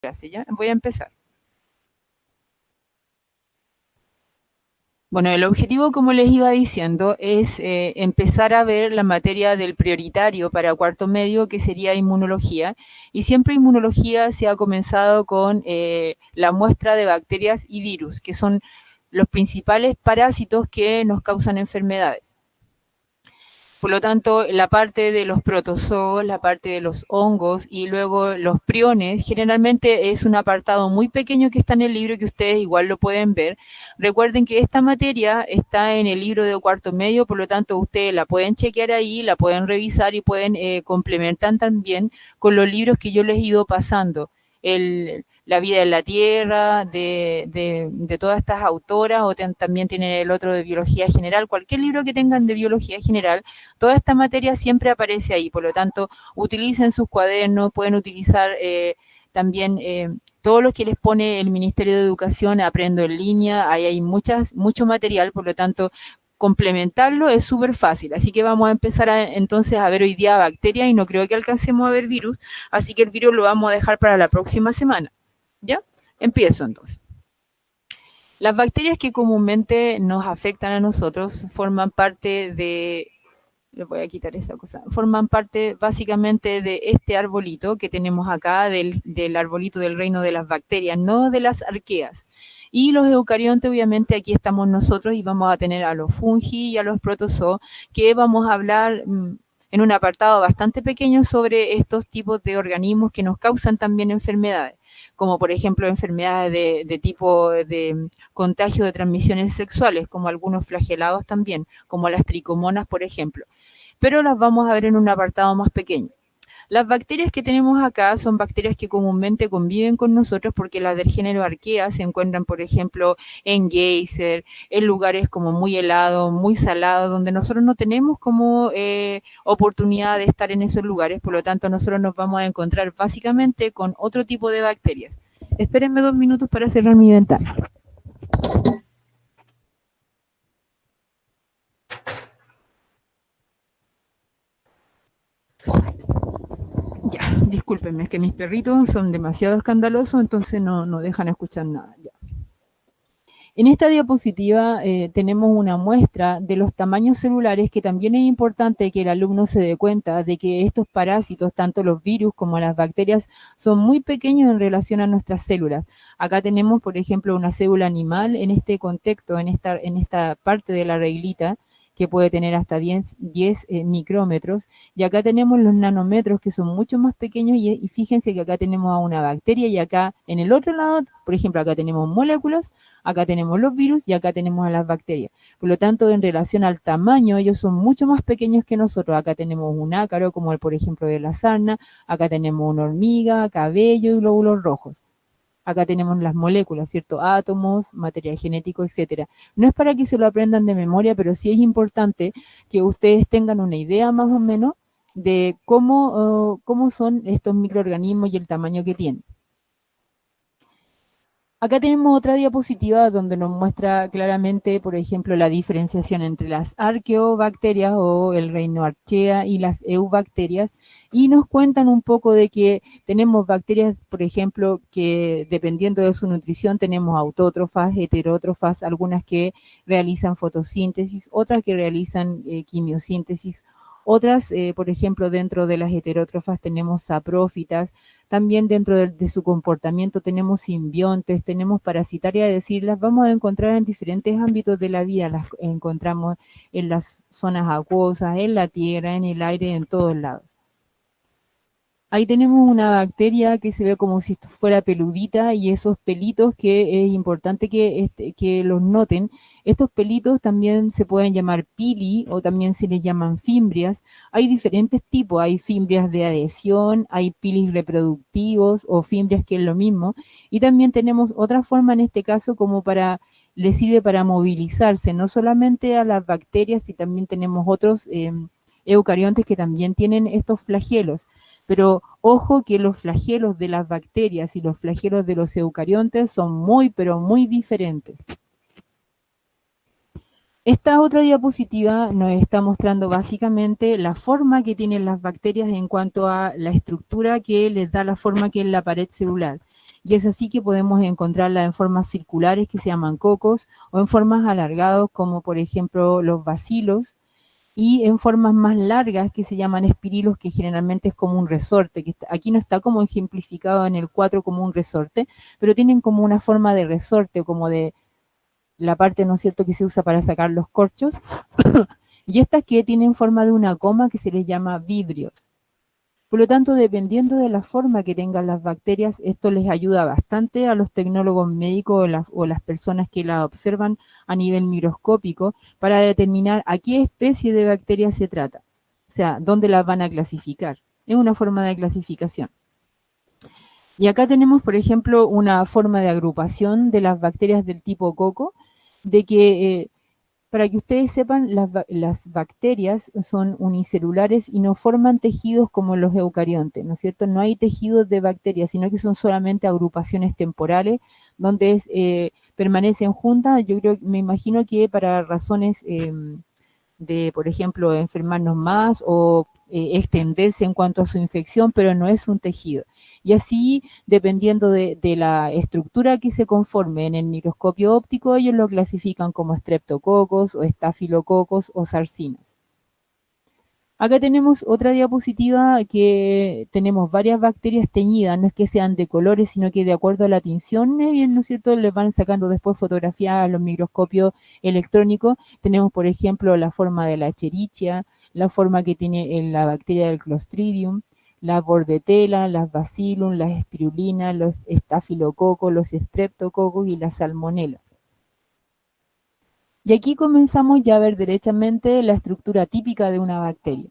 Gracias, ya. Voy a empezar. Bueno, el objetivo, como les iba diciendo, es empezar a ver la materia del prioritario para cuarto medio, que sería inmunología. Y siempre inmunología se ha comenzado con la muestra de bacterias y virus, que son los principales parásitos que nos causan enfermedades. Por lo tanto, la parte de los protozoos, la parte de los hongos y luego los priones, generalmente es un apartado muy pequeño que está en el libro que ustedes igual lo pueden ver. Recuerden que esta materia está en el libro de cuarto medio, por lo tanto ustedes la pueden chequear ahí, la pueden revisar y pueden complementar también con los libros que yo les he ido pasando. La vida en la Tierra, de todas estas autoras, o también tienen el otro de biología general, cualquier libro que tengan de biología general, toda esta materia siempre aparece ahí, por lo tanto, utilicen sus cuadernos, pueden utilizar también todo lo que les pone el Ministerio de Educación, Aprendo en Línea, ahí hay mucho material, por lo tanto, complementarlo es súper fácil. Así que vamos a empezar entonces a ver hoy día bacterias y no creo que alcancemos a ver virus, así que el virus lo vamos a dejar para la próxima semana. ¿Ya? Empiezo entonces. Las bacterias que comúnmente nos afectan a nosotros forman parte de, les voy a quitar esa cosa, forman parte básicamente de este arbolito que tenemos acá, del arbolito del reino de las bacterias, no de las arqueas. Y los eucariontes, obviamente, aquí estamos nosotros y vamos a tener a los fungi y a los protozoos, que vamos a hablar en un apartado bastante pequeño sobre estos tipos de organismos que nos causan también enfermedades, como por ejemplo enfermedades de tipo de contagio de transmisiones sexuales, como algunos flagelados también, como las tricomonas, por ejemplo, pero las vamos a ver en un apartado más pequeño. Las bacterias que tenemos acá son bacterias que comúnmente conviven con nosotros porque las del género Archaea se encuentran, por ejemplo, en geyser, en lugares como muy helados, muy salados, donde nosotros no tenemos como oportunidad de estar en esos lugares, por lo tanto nosotros nos vamos a encontrar básicamente con otro tipo de bacterias. Espérenme 2 minutos para cerrar mi ventana. Ya, discúlpenme, es que mis perritos son demasiado escandalosos, entonces no dejan escuchar nada. Ya. En esta diapositiva tenemos una muestra de los tamaños celulares, que también es importante que el alumno se dé cuenta de que estos parásitos, tanto los virus como las bacterias, son muy pequeños en relación a nuestras células. Acá tenemos, por ejemplo, una célula animal en este contexto, en esta parte de la reglita, que puede tener hasta 10 micrómetros, y acá tenemos los nanómetros, que son mucho más pequeños, y fíjense que acá tenemos a una bacteria, y acá en el otro lado, por ejemplo, acá tenemos moléculas, acá tenemos los virus y acá tenemos a las bacterias. Por lo tanto, en relación al tamaño, ellos son mucho más pequeños que nosotros. Acá tenemos un ácaro, como el, por ejemplo, de la sarna, acá tenemos una hormiga, cabello y glóbulos rojos. Acá tenemos las moléculas, ¿cierto? Átomos, material genético, etcétera. No es para que se lo aprendan de memoria, pero sí es importante que ustedes tengan una idea más o menos de cómo son estos microorganismos y el tamaño que tienen. Acá tenemos otra diapositiva donde nos muestra claramente, por ejemplo, la diferenciación entre las arqueobacterias o el reino Archaea y las eubacterias, y nos cuentan un poco de que tenemos bacterias, por ejemplo, que dependiendo de su nutrición tenemos autótrofas, heterótrofas, algunas que realizan fotosíntesis, otras que realizan quimiosíntesis, otras, por ejemplo, dentro de las heterótrofas tenemos saprófitas. También dentro de su comportamiento tenemos simbiontes, tenemos parasitarias, es decir, las vamos a encontrar en diferentes ámbitos de la vida, las encontramos en las zonas acuosas, en la tierra, en el aire, en todos lados. Ahí tenemos una bacteria que se ve como si fuera peludita, y esos pelitos, que es importante que los noten. Estos pelitos también se pueden llamar pili o también se les llaman fimbrias. Hay diferentes tipos, hay fimbrias de adhesión, hay pilis reproductivos o fimbrias, que es lo mismo. Y también tenemos otra forma en este caso como les sirve para movilizarse, no solamente a las bacterias, y también tenemos otros eucariontes que también tienen estos flagelos. Pero ojo que los flagelos de las bacterias y los flagelos de los eucariontes son muy, pero muy diferentes. Esta otra diapositiva nos está mostrando básicamente la forma que tienen las bacterias en cuanto a la estructura que les da la forma que es la pared celular. Y es así que podemos encontrarla en formas circulares que se llaman cocos o en formas alargadas como por ejemplo los bacilos y en formas más largas que se llaman espirilos, que generalmente es como un resorte, que aquí no está como ejemplificado en el 4 como un resorte, pero tienen como una forma de resorte, como de la parte, ¿no es cierto?, que se usa para sacar los corchos, y estas que tienen forma de una coma que se les llama vibrios. Por lo tanto, dependiendo de la forma que tengan las bacterias, esto les ayuda bastante a los tecnólogos médicos o las personas que las observan a nivel microscópico para determinar a qué especie de bacteria se trata. O sea, dónde las van a clasificar. Es una forma de clasificación. Y acá tenemos, por ejemplo, una forma de agrupación de las bacterias del tipo coco, de que para que ustedes sepan, las bacterias son unicelulares y no forman tejidos como los eucariontes, ¿no es cierto? No hay tejidos de bacterias, sino que son solamente agrupaciones temporales donde permanecen juntas. Yo creo, me imagino que para razones de, por ejemplo, enfermarnos más o extenderse en cuanto a su infección, pero no es un tejido. Y así, dependiendo de la estructura que se conforme en el microscopio óptico, ellos lo clasifican como streptococos o estafilococos o sarcinas. Acá tenemos otra diapositiva que tenemos varias bacterias teñidas, no es que sean de colores, sino que de acuerdo a la tinción, ¿no es cierto?, les van sacando después fotografías a los microscopios electrónicos. Tenemos, por ejemplo, la forma de la Escherichia, la forma que tiene la bacteria del Clostridium, la Bordetella, las Bacillus, las Spirulina, los estafilococos, los streptococos y la Salmonella. Y aquí comenzamos ya a ver derechamente la estructura típica de una bacteria.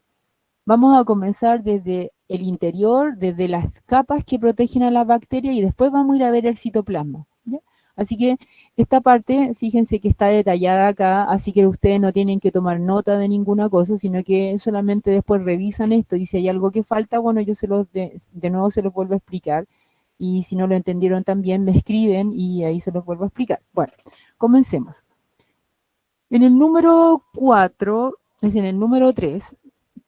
Vamos a comenzar desde el interior, desde las capas que protegen a la bacteria y después vamos a ir a ver el citoplasma, ¿ya? Así que esta parte, fíjense que está detallada acá, así que ustedes no tienen que tomar nota de ninguna cosa, sino que solamente después revisan esto y si hay algo que falta, bueno, yo de nuevo se los vuelvo a explicar y si no lo entendieron también me escriben y ahí se los vuelvo a explicar. Bueno, comencemos. En el número 4, es decir, en el número 3,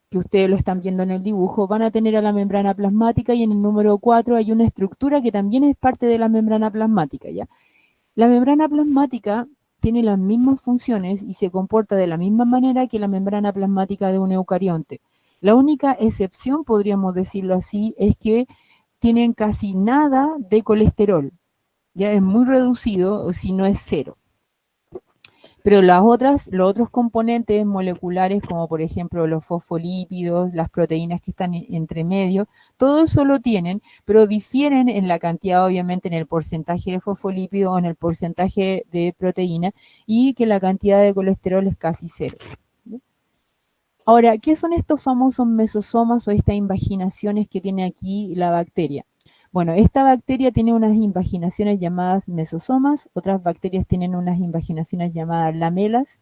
que ustedes lo están viendo en el dibujo, van a tener a la membrana plasmática y en el número 4 hay una estructura que también es parte de la membrana plasmática, ¿ya? La membrana plasmática tiene las mismas funciones y se comporta de la misma manera que la membrana plasmática de un eucarionte. La única excepción, podríamos decirlo así, es que tienen casi nada de colesterol, ya es muy reducido, o si no es cero. Pero los otros componentes moleculares, como por ejemplo los fosfolípidos, las proteínas que están entre medio, todo eso lo tienen, pero difieren en la cantidad, obviamente, en el porcentaje de fosfolípidos o en el porcentaje de proteína, y que la cantidad de colesterol es casi cero. Ahora, ¿qué son estos famosos mesosomas o estas invaginaciones que tiene aquí la bacteria? Bueno, esta bacteria tiene unas invaginaciones llamadas mesosomas, otras bacterias tienen unas invaginaciones llamadas lamelas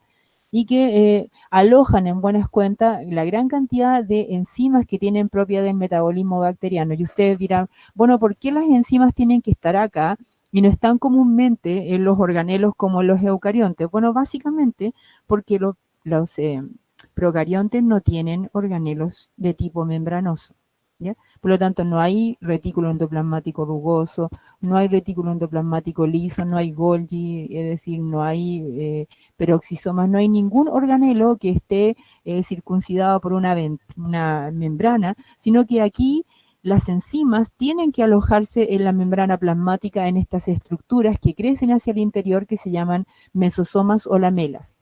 y que alojan en buenas cuentas la gran cantidad de enzimas que tienen propia del metabolismo bacteriano. Y ustedes dirán, bueno, ¿por qué las enzimas tienen que estar acá y no están comúnmente en los organelos como los eucariontes? Bueno, básicamente porque los procariontes no tienen organelos de tipo membranoso, ¿ya? Por lo tanto, no hay retículo endoplasmático rugoso, no hay retículo endoplasmático liso, no hay Golgi, es decir, no hay peroxisomas, no hay ningún organelo que esté circuncidado por una membrana, sino que aquí las enzimas tienen que alojarse en la membrana plasmática en estas estructuras que crecen hacia el interior que se llaman mesosomas o lamelas.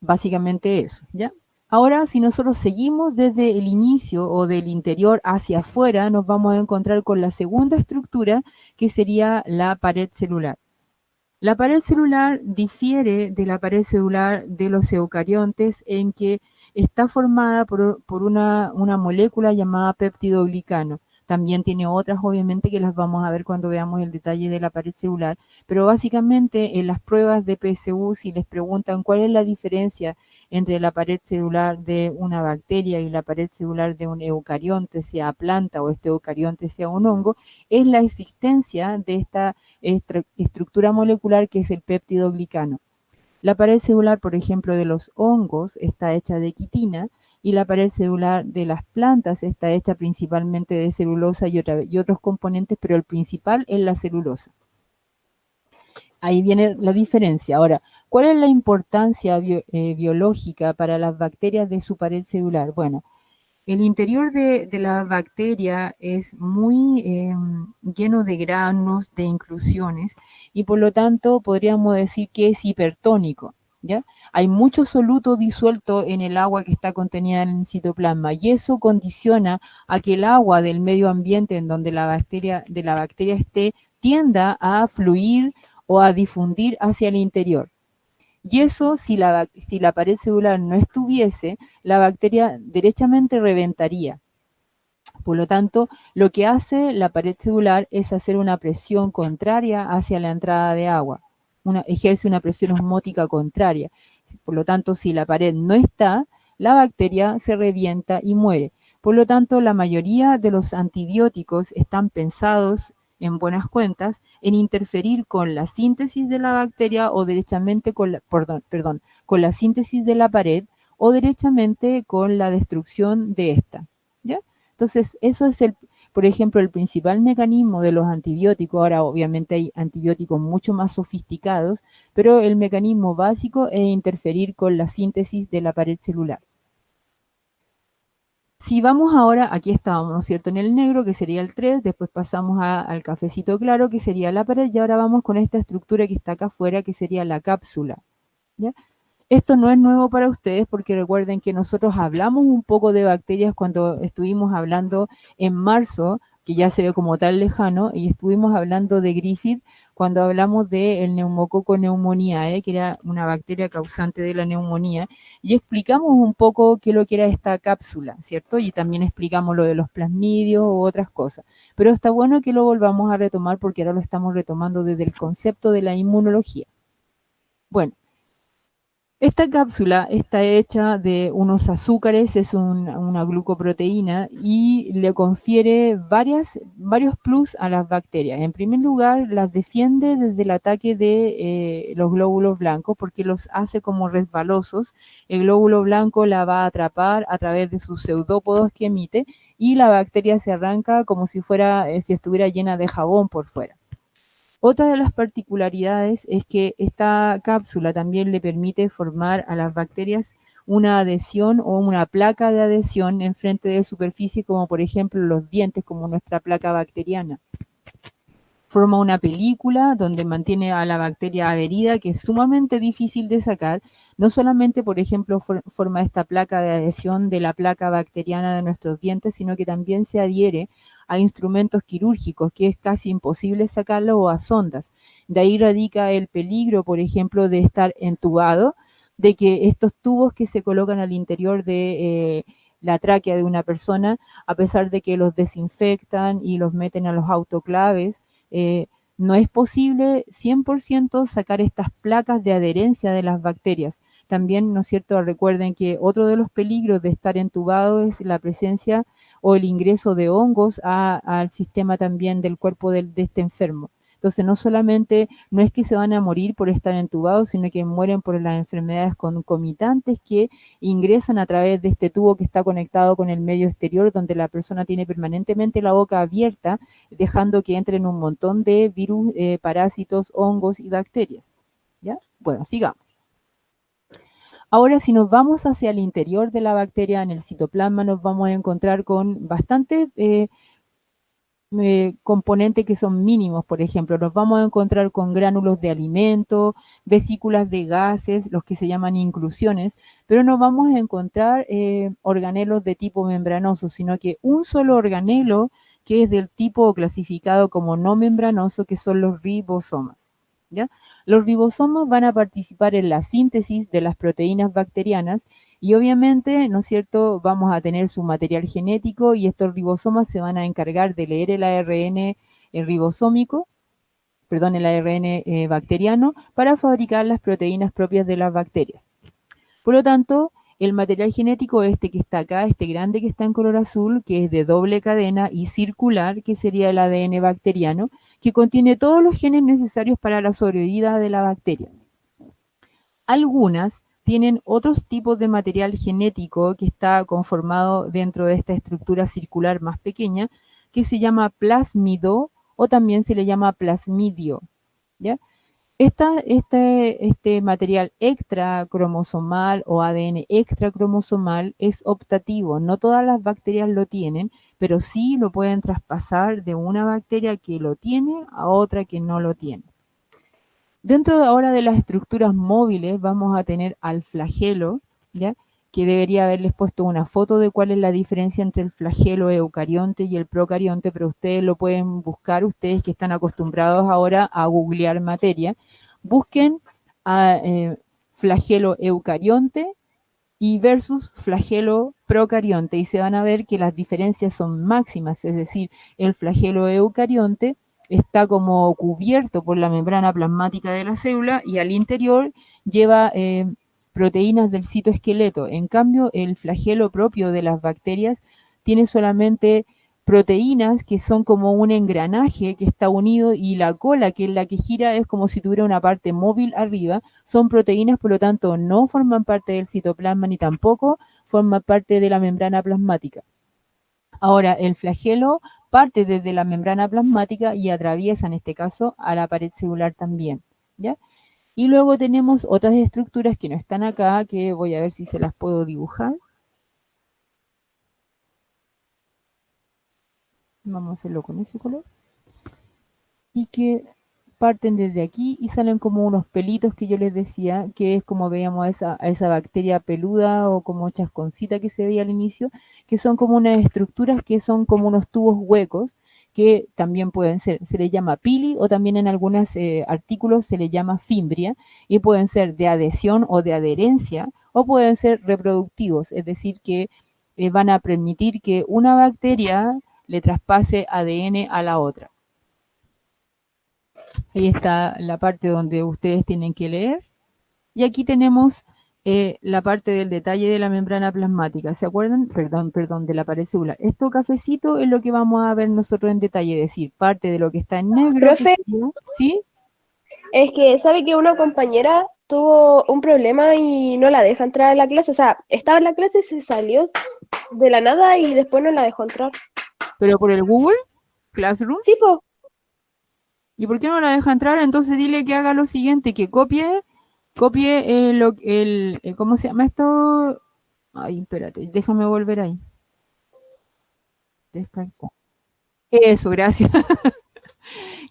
Básicamente eso, ¿ya? Ahora, si nosotros seguimos desde el inicio o del interior hacia afuera, nos vamos a encontrar con la segunda estructura, que sería la pared celular. La pared celular difiere de la pared celular de los eucariontes en que está formada por una molécula llamada peptidoglicano. También tiene otras, obviamente, que las vamos a ver cuando veamos el detalle de la pared celular, pero básicamente en las pruebas de PSU, si les preguntan cuál es la diferencia entre la pared celular de una bacteria y la pared celular de un eucarionte, sea planta o este eucarionte sea un hongo, es la existencia de esta estructura molecular que es el peptidoglicano. La pared celular, por ejemplo, de los hongos está hecha de quitina y la pared celular de las plantas está hecha principalmente de celulosa y otros componentes, pero el principal es la celulosa. Ahí viene la diferencia. Ahora, ¿cuál es la importancia biológica para las bacterias de su pared celular? Bueno, el interior de la bacteria es muy lleno de granos, de inclusiones, y por lo tanto podríamos decir que es hipertónico, ¿ya? Hay mucho soluto disuelto en el agua que está contenida en el citoplasma, y eso condiciona a que el agua del medio ambiente en donde la bacteria esté tienda a fluir o a difundir hacia el interior. Y eso, si la pared celular no estuviese, la bacteria derechamente reventaría. Por lo tanto, lo que hace la pared celular es hacer una presión contraria hacia la entrada de agua. Ejerce una presión osmótica contraria. Por lo tanto, si la pared no está, la bacteria se revienta y muere. Por lo tanto, la mayoría de los antibióticos están pensados en buenas cuentas, en interferir con la síntesis de la bacteria o derechamente con con la síntesis de la pared o derechamente con la destrucción de esta, ¿ya? Entonces, eso es por ejemplo, el principal mecanismo de los antibióticos. Ahora, obviamente, hay antibióticos mucho más sofisticados, pero el mecanismo básico es interferir con la síntesis de la pared celular. Si vamos ahora, aquí estábamos, ¿no es cierto?, en el negro, que sería el 3, después pasamos al cafecito claro, que sería la pared, y ahora vamos con esta estructura que está acá afuera, que sería la cápsula, ¿ya? Esto no es nuevo para ustedes porque recuerden que nosotros hablamos un poco de bacterias cuando estuvimos hablando en marzo, que ya se ve como tan lejano, y estuvimos hablando de Griffith cuando hablamos del neumococo pneumoniae, que era una bacteria causante de la neumonía, y explicamos un poco qué es lo que era esta cápsula, ¿cierto? Y también explicamos lo de los plasmidios u otras cosas. Pero está bueno que lo volvamos a retomar porque ahora lo estamos retomando desde el concepto de la inmunología. Bueno, esta cápsula está hecha de unos azúcares, es una glucoproteína y le confiere varios plus a las bacterias. En primer lugar, las defiende desde el ataque de los glóbulos blancos porque los hace como resbalosos. El glóbulo blanco la va a atrapar a través de sus pseudópodos que emite y la bacteria se arranca como si si estuviera llena de jabón por fuera. Otra de las particularidades es que esta cápsula también le permite formar a las bacterias una adhesión o una placa de adhesión en frente de superficie, como por ejemplo los dientes, como nuestra placa bacteriana. Forma una película donde mantiene a la bacteria adherida, que es sumamente difícil de sacar. No solamente, por ejemplo, forma esta placa de adhesión de la placa bacteriana de nuestros dientes, sino que también se adhiere a instrumentos quirúrgicos, que es casi imposible sacarlo, o a sondas. De ahí radica el peligro, por ejemplo, de estar entubado, de que estos tubos que se colocan al interior de la tráquea de una persona, a pesar de que los desinfectan y los meten a los autoclaves, no es posible 100% sacar estas placas de adherencia de las bacterias. También, ¿no es cierto?, recuerden que otro de los peligros de estar entubado es la presencia o el ingreso de hongos al sistema también del cuerpo de este enfermo. Entonces, no es que se van a morir por estar entubados, sino que mueren por las enfermedades concomitantes que ingresan a través de este tubo que está conectado con el medio exterior, donde la persona tiene permanentemente la boca abierta, dejando que entren un montón de virus, parásitos, hongos y bacterias. ¿Ya? Bueno, sigamos. Ahora, si nos vamos hacia el interior de la bacteria, en el citoplasma, nos vamos a encontrar con bastantes componentes que son mínimos. Por ejemplo, nos vamos a encontrar con gránulos de alimento, vesículas de gases, los que se llaman inclusiones, pero no vamos a encontrar organelos de tipo membranoso, sino que un solo organelo que es del tipo clasificado como no membranoso, que son los ribosomas, ¿ya? Los ribosomas van a participar en la síntesis de las proteínas bacterianas y obviamente, ¿no es cierto?, vamos a tener su material genético y estos ribosomas se van a encargar de leer el ARN ribosómico, perdón, el ARN bacteriano, para fabricar las proteínas propias de las bacterias. Por lo tanto, el material genético este que está acá, este grande que está en color azul, que es de doble cadena y circular, que sería el ADN bacteriano, que contiene todos los genes necesarios para la sobrevida de la bacteria. Algunas tienen otros tipos de material genético que está conformado dentro de esta estructura circular más pequeña, que se llama plásmido o también se le llama plasmidio, ¿ya? Este material extracromosomal o ADN extracromosomal es optativo. No todas las bacterias lo tienen, pero sí lo pueden traspasar de una bacteria que lo tiene a otra que no lo tiene. Dentro de ahora de las estructuras móviles vamos a tener al flagelo, ¿ya? Que debería haberles puesto una foto de cuál es la diferencia entre el flagelo eucarionte y el procarionte, pero ustedes lo pueden buscar, ustedes que están acostumbrados ahora a googlear materia, busquen a flagelo eucarionte y versus flagelo procarionte y se van a ver que las diferencias son máximas, es decir, el flagelo eucarionte está como cubierto por la membrana plasmática de la célula y al interior lleva proteínas del citoesqueleto. En cambio, el flagelo propio de las bacterias tiene solamente proteínas que son como un engranaje que está unido y la cola, que es la que gira, es como si tuviera una parte móvil arriba. Son proteínas, por lo tanto, no forman parte del citoplasma ni tampoco forman parte de la membrana plasmática. Ahora, el flagelo parte desde la membrana plasmática y atraviesa, en este caso, a la pared celular también, ¿ya? Y luego tenemos otras estructuras que no están acá, que voy a ver si se las puedo dibujar. Vamos a hacerlo con ese color. Y que parten desde aquí y salen como unos pelitos que yo les decía, que es como veíamos a esa bacteria peluda o como chasconcita que se veía al inicio, que son como unas estructuras que son como unos tubos huecos, que también pueden ser, se le llama pili o también en algunos artículos se le llama fimbria, y pueden ser de adhesión o de adherencia, o pueden ser reproductivos, es decir, que van a permitir que una bacteria le traspase ADN a la otra. Ahí está la parte donde ustedes tienen que leer. Y aquí tenemos la parte del detalle de la membrana plasmática. ¿Se acuerdan? Perdón, de la pared celular. Esto cafecito es lo que vamos a ver nosotros en detalle, es decir, parte de lo que está en negro. Profe, ¿Sí? es que sabe que una compañera tuvo un problema y no la deja entrar a la clase. O sea, estaba en la clase, se salió de la nada y después no la dejó entrar. ¿Pero por el Google Classroom? Sí, pues. ¿Y por qué no la deja entrar? Entonces dile que haga lo siguiente, que copie ¿cómo se llama esto? Ay, espérate, déjame volver ahí. Descartar. Eso, gracias.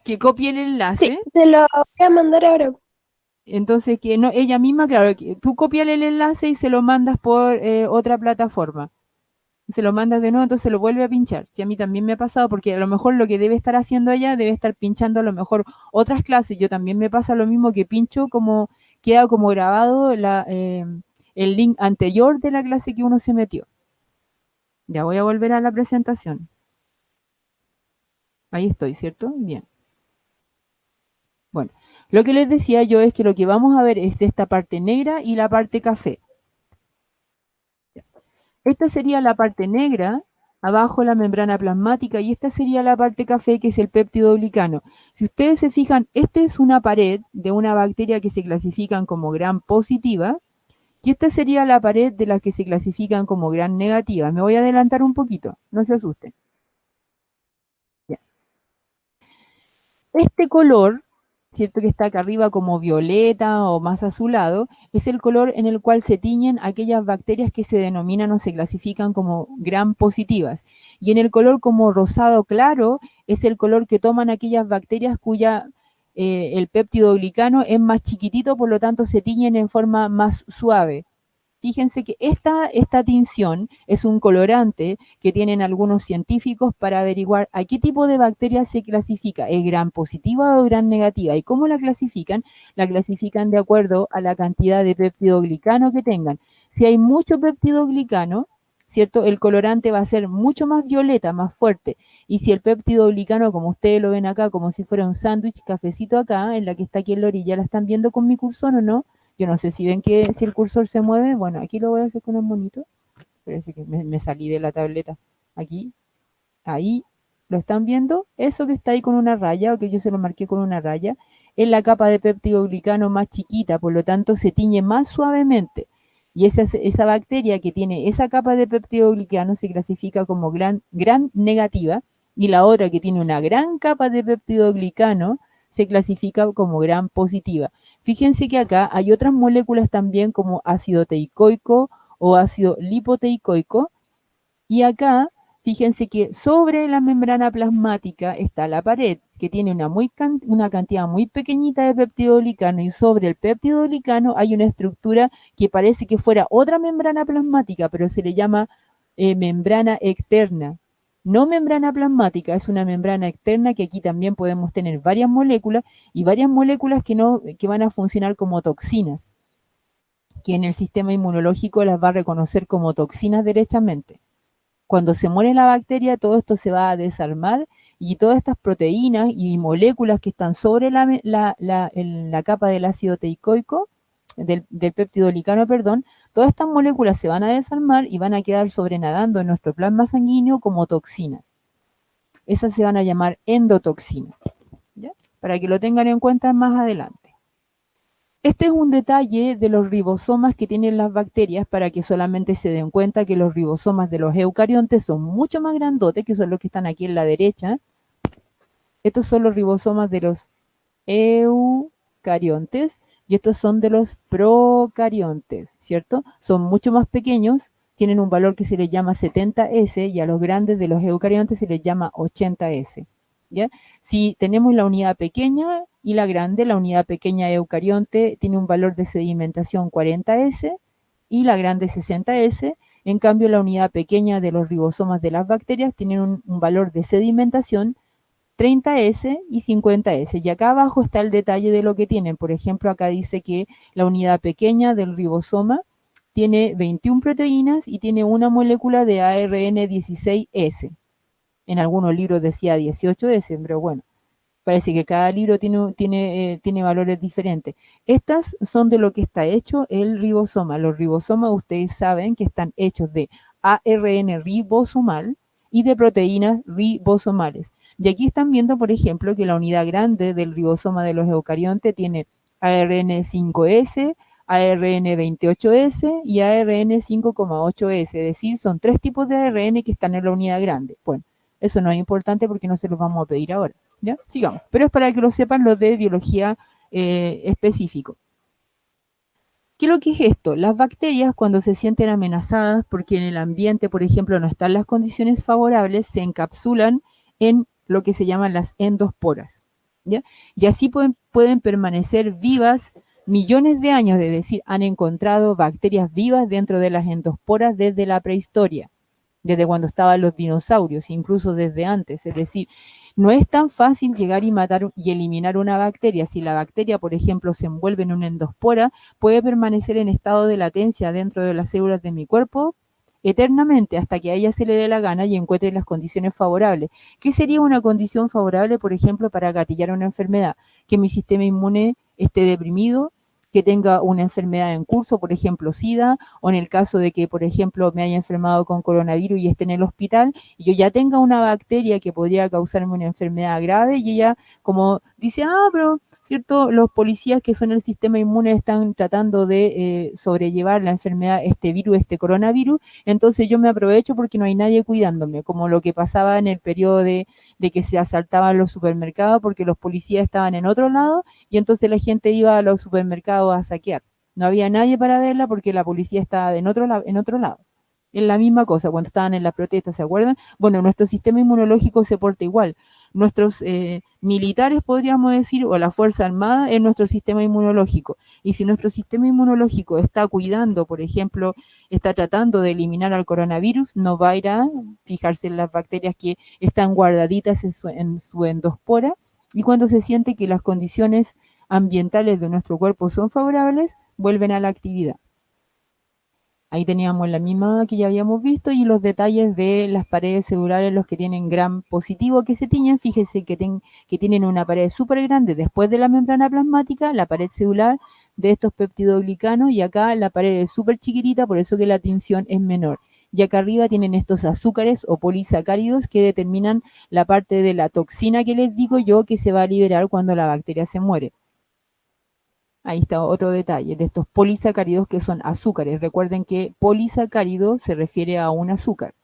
Que copie el Sí, enlace. te lo voy a mandar ahora. Entonces, que no, ella misma, claro, que tú copias el enlace y se lo mandas por otra plataforma. Se lo mandas de nuevo, entonces lo vuelve a pinchar. Si a mí también me ha pasado, porque a lo mejor lo que debe estar haciendo ella, debe estar pinchando a lo mejor otras clases. Yo también me pasa lo mismo que pincho, como queda como grabado el link anterior de la clase que uno se metió. Ya voy a volver a la presentación. Ahí estoy, ¿cierto? Bien. Bueno, lo que les decía yo es que lo que vamos a ver es esta parte negra y la parte café. Esta sería la parte negra, abajo la membrana plasmática, y esta sería la parte café, que es el péptido glicano. Si ustedes se fijan, esta es una pared de una bacteria que se clasifican como gram positiva, y esta sería la pared de las que se clasifican como gram negativa. Me voy a adelantar un poquito, no se asusten. Ya. Este color, ¿cierto? Que está acá arriba como violeta o más azulado, es el color en el cual se tiñen aquellas bacterias que se denominan o se clasifican como gram positivas. Y en el color como rosado claro es el color que toman aquellas bacterias cuya el péptido glicano es más chiquitito, por lo tanto se tiñen en forma más suave. Fíjense que esta tinción es un colorante que tienen algunos científicos para averiguar a qué tipo de bacteria se clasifica, ¿es gram positiva o gram negativa? ¿Y cómo la clasifican? La clasifican de acuerdo a la cantidad de péptidoglicano que tengan. Si hay mucho péptidoglicano, ¿cierto? El colorante va a ser mucho más violeta, más fuerte. Y si el péptidoglicano, como ustedes lo ven acá, como si fuera un sándwich, cafecito acá, en la que está aquí en la orilla, ¿la están viendo con mi cursor o no? Yo no sé si ven que si el cursor se mueve, bueno, aquí lo voy a hacer con el monito. Parece que me salí de la tableta. Aquí, ahí, ¿lo están viendo? Eso que está ahí con una raya, o que yo se lo marqué con una raya, es la capa de péptido glicano más chiquita, por lo tanto se tiñe más suavemente. Y esa bacteria que tiene esa capa de peptidoglicano se clasifica como gran negativa, y la otra que tiene una gran capa de peptidoglicano se clasifica como gran positiva. Fíjense que acá hay otras moléculas también como ácido teicoico o ácido lipoteicoico, y acá fíjense que sobre la membrana plasmática está la pared, que tiene una cantidad muy pequeñita de peptidoglicano, y sobre el peptidoglicano hay una estructura que parece que fuera otra membrana plasmática, pero se le llama membrana externa. No membrana plasmática, es una membrana externa, que aquí también podemos tener varias moléculas, y varias moléculas que van a funcionar como toxinas, que en el sistema inmunológico las va a reconocer como toxinas derechamente. Cuando se muere la bacteria, todo esto se va a desarmar, y todas estas proteínas y moléculas que están sobre la capa del ácido teicoico, del peptidoglicano, perdón, todas estas moléculas se van a desarmar y van a quedar sobrenadando en nuestro plasma sanguíneo como toxinas. Esas se van a llamar endotoxinas, ¿ya? Para que lo tengan en cuenta más adelante. Este es un detalle de los ribosomas que tienen las bacterias, para que solamente se den cuenta que los ribosomas de los eucariontes son mucho más grandotes, que son los que están aquí en la derecha. Estos son los ribosomas de los eucariontes, y estos son de los procariontes, ¿cierto? Son mucho más pequeños, tienen un valor que se les llama 70S, y a los grandes de los eucariontes se les llama 80S. ¿Ya? Si tenemos la unidad pequeña y la grande, la unidad pequeña eucarionte tiene un valor de sedimentación 40S y la grande 60S. En cambio, la unidad pequeña de los ribosomas de las bacterias tiene un valor de sedimentación 30S y 50S. Y acá abajo está el detalle de lo que tienen. Por ejemplo, acá dice que la unidad pequeña del ribosoma tiene 21 proteínas y tiene una molécula de ARN 16S. En algunos libros decía 18S, pero bueno, parece que cada libro tiene valores diferentes. Estas son de lo que está hecho el ribosoma. Los ribosomas, ustedes saben que están hechos de ARN ribosomal y de proteínas ribosomales. Y aquí están viendo, por ejemplo, que la unidad grande del ribosoma de los eucariontes tiene ARN 5S, ARN 28S y ARN 5,8S, es decir, son 3 tipos de ARN que están en la unidad grande. Bueno, eso no es importante porque no se los vamos a pedir ahora. ¿Ya? Sigamos. Pero es para que lo sepan los de biología específico. ¿Qué es lo que es esto? Las bacterias, cuando se sienten amenazadas porque en el ambiente, por ejemplo, no están las condiciones favorables, se encapsulan en lo que se llaman las endosporas, ¿ya? Y así pueden permanecer vivas millones de años, es decir, han encontrado bacterias vivas dentro de las endosporas desde la prehistoria, desde cuando estaban los dinosaurios, incluso desde antes. Es decir, no es tan fácil llegar y matar y eliminar una bacteria. Si la bacteria, por ejemplo, se envuelve en una endospora, puede permanecer en estado de latencia dentro de las células de mi cuerpo eternamente, hasta que a ella se le dé la gana y encuentre las condiciones favorables. ¿Qué sería una condición favorable, por ejemplo, para gatillar una enfermedad? Que mi sistema inmune esté deprimido, que tenga una enfermedad en curso, por ejemplo, SIDA, o en el caso de que, por ejemplo, me haya enfermado con coronavirus y esté en el hospital, y yo ya tenga una bacteria que podría causarme una enfermedad grave, y ella como dice, pero, ¿cierto? Los policías que son el sistema inmune están tratando de sobrellevar la enfermedad, este virus, este coronavirus, entonces yo me aprovecho porque no hay nadie cuidándome, como lo que pasaba en el periodo de que se asaltaban los supermercados porque los policías estaban en otro lado, y entonces la gente iba a los supermercados a saquear. No había nadie para verla porque la policía estaba en otro lado. Es la misma cosa cuando estaban en las protestas, ¿se acuerdan? Bueno, nuestro sistema inmunológico se porta igual. Nuestros militares, podríamos decir, o la Fuerza Armada, es nuestro sistema inmunológico. Y si nuestro sistema inmunológico está cuidando, por ejemplo, está tratando de eliminar al coronavirus, no va a ir a fijarse en las bacterias que están guardaditas en su endospora, y cuando se siente que las condiciones ambientales de nuestro cuerpo son favorables, vuelven a la actividad. Ahí teníamos la misma que ya habíamos visto, y los detalles de las paredes celulares, los que tienen gran positivo que se tiñen. Fíjese que tienen una pared súper grande después de la membrana plasmática, la pared celular de estos peptidoglicanos, y acá la pared es súper chiquitita, por eso que la tinción es menor. Y acá arriba tienen estos azúcares o polisacáridos que determinan la parte de la toxina que les digo yo que se va a liberar cuando la bacteria se muere. Ahí está otro detalle de estos polisacáridos que son azúcares. Recuerden que polisacárido se refiere a un azúcar.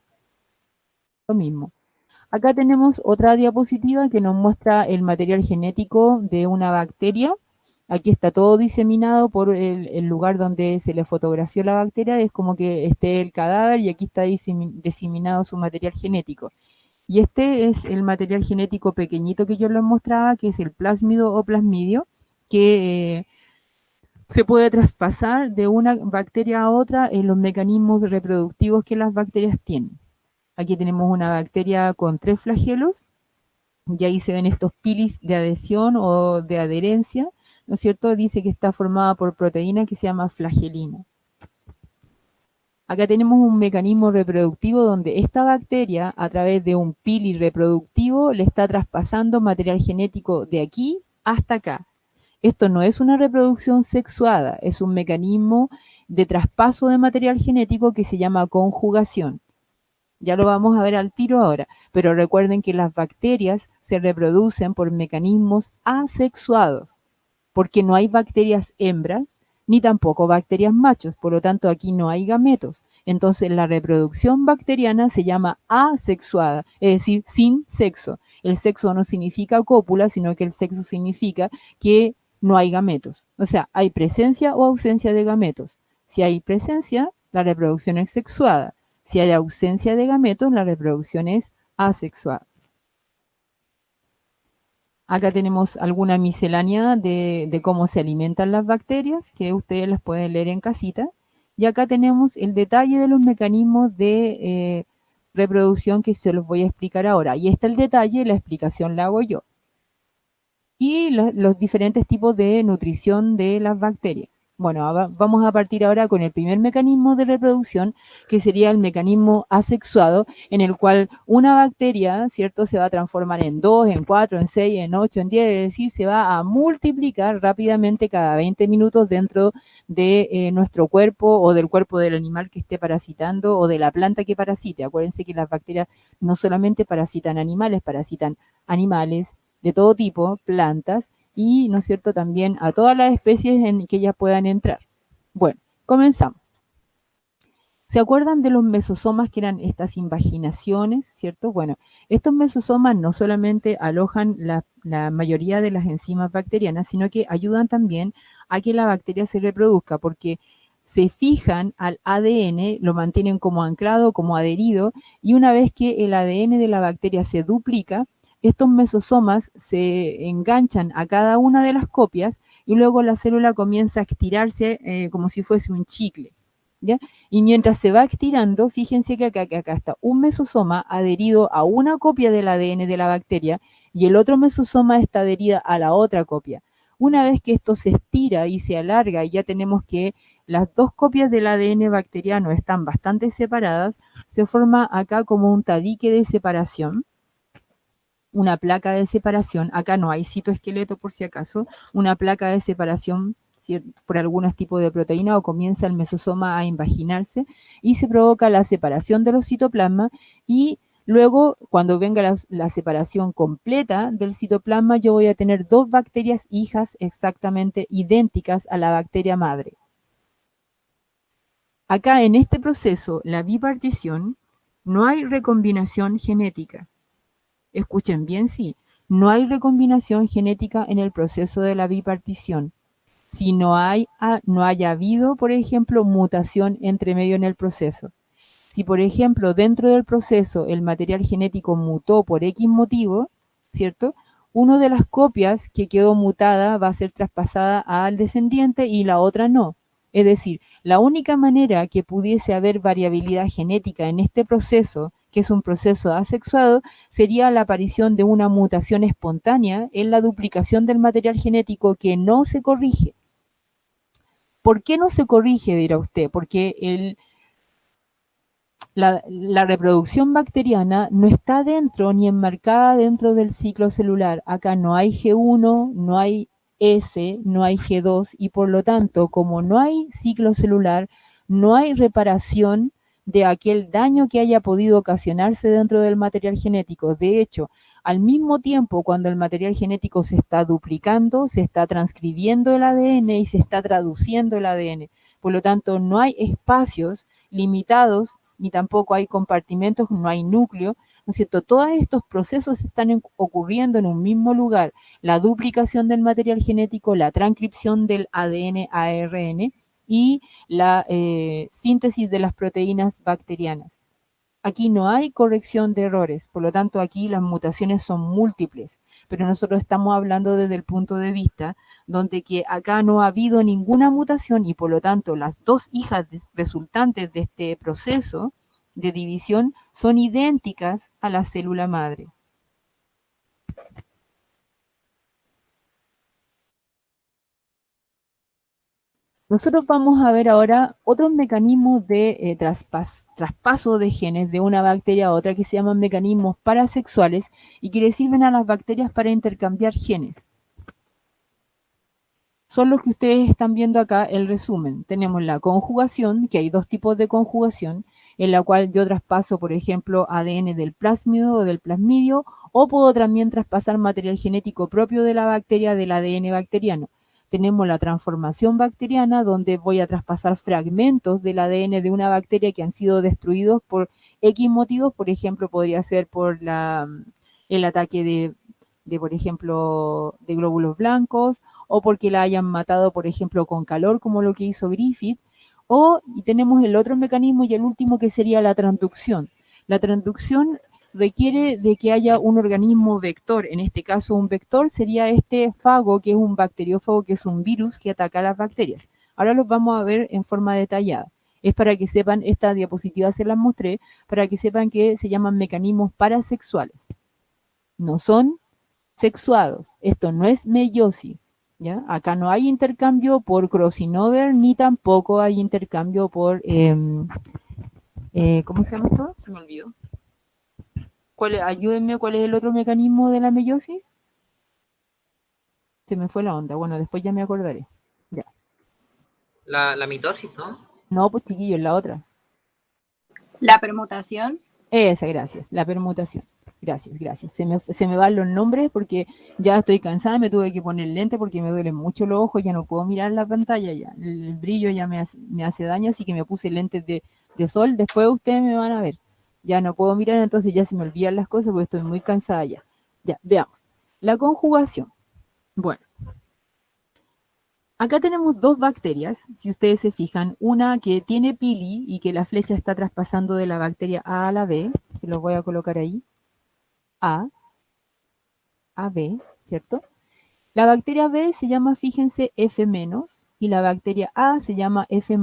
Lo mismo. Acá tenemos otra diapositiva que nos muestra el material genético de una bacteria. Aquí está todo diseminado por el lugar donde se le fotografió la bacteria. Es como que esté el cadáver y aquí está diseminado su material genético. Y este es el material genético pequeñito que yo les mostraba, que es el plásmido o plasmidio, que se puede traspasar de una bacteria a otra en los mecanismos reproductivos que las bacterias tienen. Aquí tenemos una bacteria con 3 flagelos, y ahí se ven estos pilis de adhesión o de adherencia, ¿no es cierto? Dice que está formada por proteína que se llama flagelina. Acá tenemos un mecanismo reproductivo donde esta bacteria, a través de un pili reproductivo, le está traspasando material genético de aquí hasta acá. Esto no es una reproducción sexuada, es un mecanismo de traspaso de material genético que se llama conjugación. Ya lo vamos a ver al tiro ahora, pero recuerden que las bacterias se reproducen por mecanismos asexuados, porque no hay bacterias hembras ni tampoco bacterias machos, por lo tanto aquí no hay gametos. Entonces la reproducción bacteriana se llama asexuada, es decir, sin sexo. El sexo no significa cópula, sino que el sexo significa que no hay gametos. O sea, hay presencia o ausencia de gametos. Si hay presencia, la reproducción es sexuada. Si hay ausencia de gametos, la reproducción es asexuada. Acá tenemos alguna miscelánea de cómo se alimentan las bacterias, que ustedes las pueden leer en casita. Y acá tenemos el detalle de los mecanismos de reproducción que se los voy a explicar ahora. Y está el detalle, la explicación la hago yo. Y los diferentes tipos de nutrición de las bacterias. Bueno, vamos a partir ahora con el primer mecanismo de reproducción, que sería el mecanismo asexuado, en el cual una bacteria, ¿cierto?, se va a transformar en 2, en 4, en 6, en 8, en 10, es decir, se va a multiplicar rápidamente cada 20 minutos dentro de nuestro cuerpo o del cuerpo del animal que esté parasitando o de la planta que parasite. Acuérdense que las bacterias no solamente parasitan animales de todo tipo, plantas, y, ¿no es cierto?, también a todas las especies en que ellas puedan entrar. Bueno, comenzamos. ¿Se acuerdan de los mesosomas que eran estas invaginaciones, cierto? Bueno, estos mesosomas no solamente alojan la mayoría de las enzimas bacterianas, sino que ayudan también a que la bacteria se reproduzca, porque se fijan al ADN, lo mantienen como anclado, como adherido, y una vez que el ADN de la bacteria se duplica, estos mesosomas se enganchan a cada una de las copias y luego la célula comienza a estirarse como si fuese un chicle, ¿ya? Y mientras se va estirando, fíjense que acá está un mesosoma adherido a una copia del ADN de la bacteria y el otro mesosoma está adherida a la otra copia. Una vez que esto se estira y se alarga y ya tenemos que las dos copias del ADN bacteriano están bastante separadas, se forma acá como un tabique de separación, una placa de separación. Acá no hay citoesqueleto por si acaso, una placa de separación por algunos tipos de proteína, o comienza el mesosoma a invaginarse y se provoca la separación de los citoplasmas, y luego cuando venga la separación completa del citoplasma yo voy a tener dos bacterias hijas exactamente idénticas a la bacteria madre. Acá en este proceso, la bipartición, no hay recombinación genética. Escuchen bien, sí, no hay recombinación genética en el proceso de la bipartición. Si no haya habido, por ejemplo, mutación entre medio en el proceso. Si, por ejemplo, dentro del proceso el material genético mutó por X motivo, ¿cierto? Una de las copias que quedó mutada va a ser traspasada al descendiente y la otra no. Es decir, la única manera que pudiese haber variabilidad genética en este proceso, que es un proceso asexuado, sería la aparición de una mutación espontánea en la duplicación del material genético que no se corrige. ¿Por qué no se corrige, dirá usted? Porque la reproducción bacteriana no está dentro ni enmarcada dentro del ciclo celular. Acá no hay G1, no hay S, no hay G2, y por lo tanto, como no hay ciclo celular, no hay reparación de aquel daño que haya podido ocasionarse dentro del material genético. De hecho, Al mismo tiempo, cuando el material genético se está duplicando, se está transcribiendo el ADN y se está traduciendo el ADN. Por lo tanto, no hay espacios limitados, ni tampoco hay compartimentos, no hay núcleo, ¿no es cierto? Todos estos procesos están ocurriendo en un mismo lugar. La duplicación del material genético, la transcripción del ADN, ARN y la síntesis de las proteínas bacterianas. Aquí no hay corrección de errores, por lo tanto aquí las mutaciones son múltiples, pero nosotros estamos hablando desde el punto de vista donde que acá no ha habido ninguna mutación y por lo tanto las dos hijas resultantes de este proceso de división son idénticas a la célula madre. Nosotros vamos a ver ahora otros mecanismos de traspaso de genes de una bacteria a otra que se llaman mecanismos parasexuales y que le sirven a las bacterias para intercambiar genes. Son los que ustedes están viendo acá el resumen. Tenemos la conjugación, que hay dos tipos de conjugación, en la cual yo traspaso, por ejemplo, ADN del plásmido o del plasmidio, o puedo también traspasar material genético propio de la bacteria del ADN bacteriano. Tenemos la transformación bacteriana, donde voy a traspasar fragmentos del ADN de una bacteria que han sido destruidos por X motivos, por ejemplo, podría ser por el ataque por ejemplo, de glóbulos blancos, o porque la hayan matado, por ejemplo, con calor, como lo que hizo Griffith, y tenemos el otro mecanismo y el último que sería la transducción. La transducción requiere de que haya un organismo vector. En este caso, un vector sería este fago, que es un bacteriófago, que es un virus que ataca a las bacterias. Ahora los vamos a ver en forma detallada. Es para que sepan, esta diapositiva se las mostré, para que sepan que se llaman mecanismos parasexuales. No son sexuados. Esto no es meiosis. ¿Ya? Acá no hay intercambio por crossing over, ni tampoco hay intercambio por, ¿cómo se llama esto? Se me olvidó. Ayúdenme, ¿cuál es el otro mecanismo de la meiosis? Se me fue la onda. Bueno, después ya me acordaré. Ya. La mitosis, ¿no? No, pues chiquillos, la otra. La permutación. Esa, gracias. La permutación. Gracias. Se me van los nombres porque ya estoy cansada, me tuve que poner lente porque me duelen mucho los ojos, ya no puedo mirar la pantalla ya. El brillo ya me hace daño, así que me puse lentes de sol. Después ustedes me van a ver. Ya no puedo mirar, entonces ya se me olvidan las cosas porque estoy muy cansada ya. Ya, veamos. La conjugación. Bueno. Acá tenemos dos bacterias, si ustedes se fijan, una que tiene pili y que la flecha está traspasando de la bacteria A a la B, se los voy a colocar ahí, A, B, ¿cierto? La bacteria B se llama, fíjense, F- y la bacteria A se llama F+.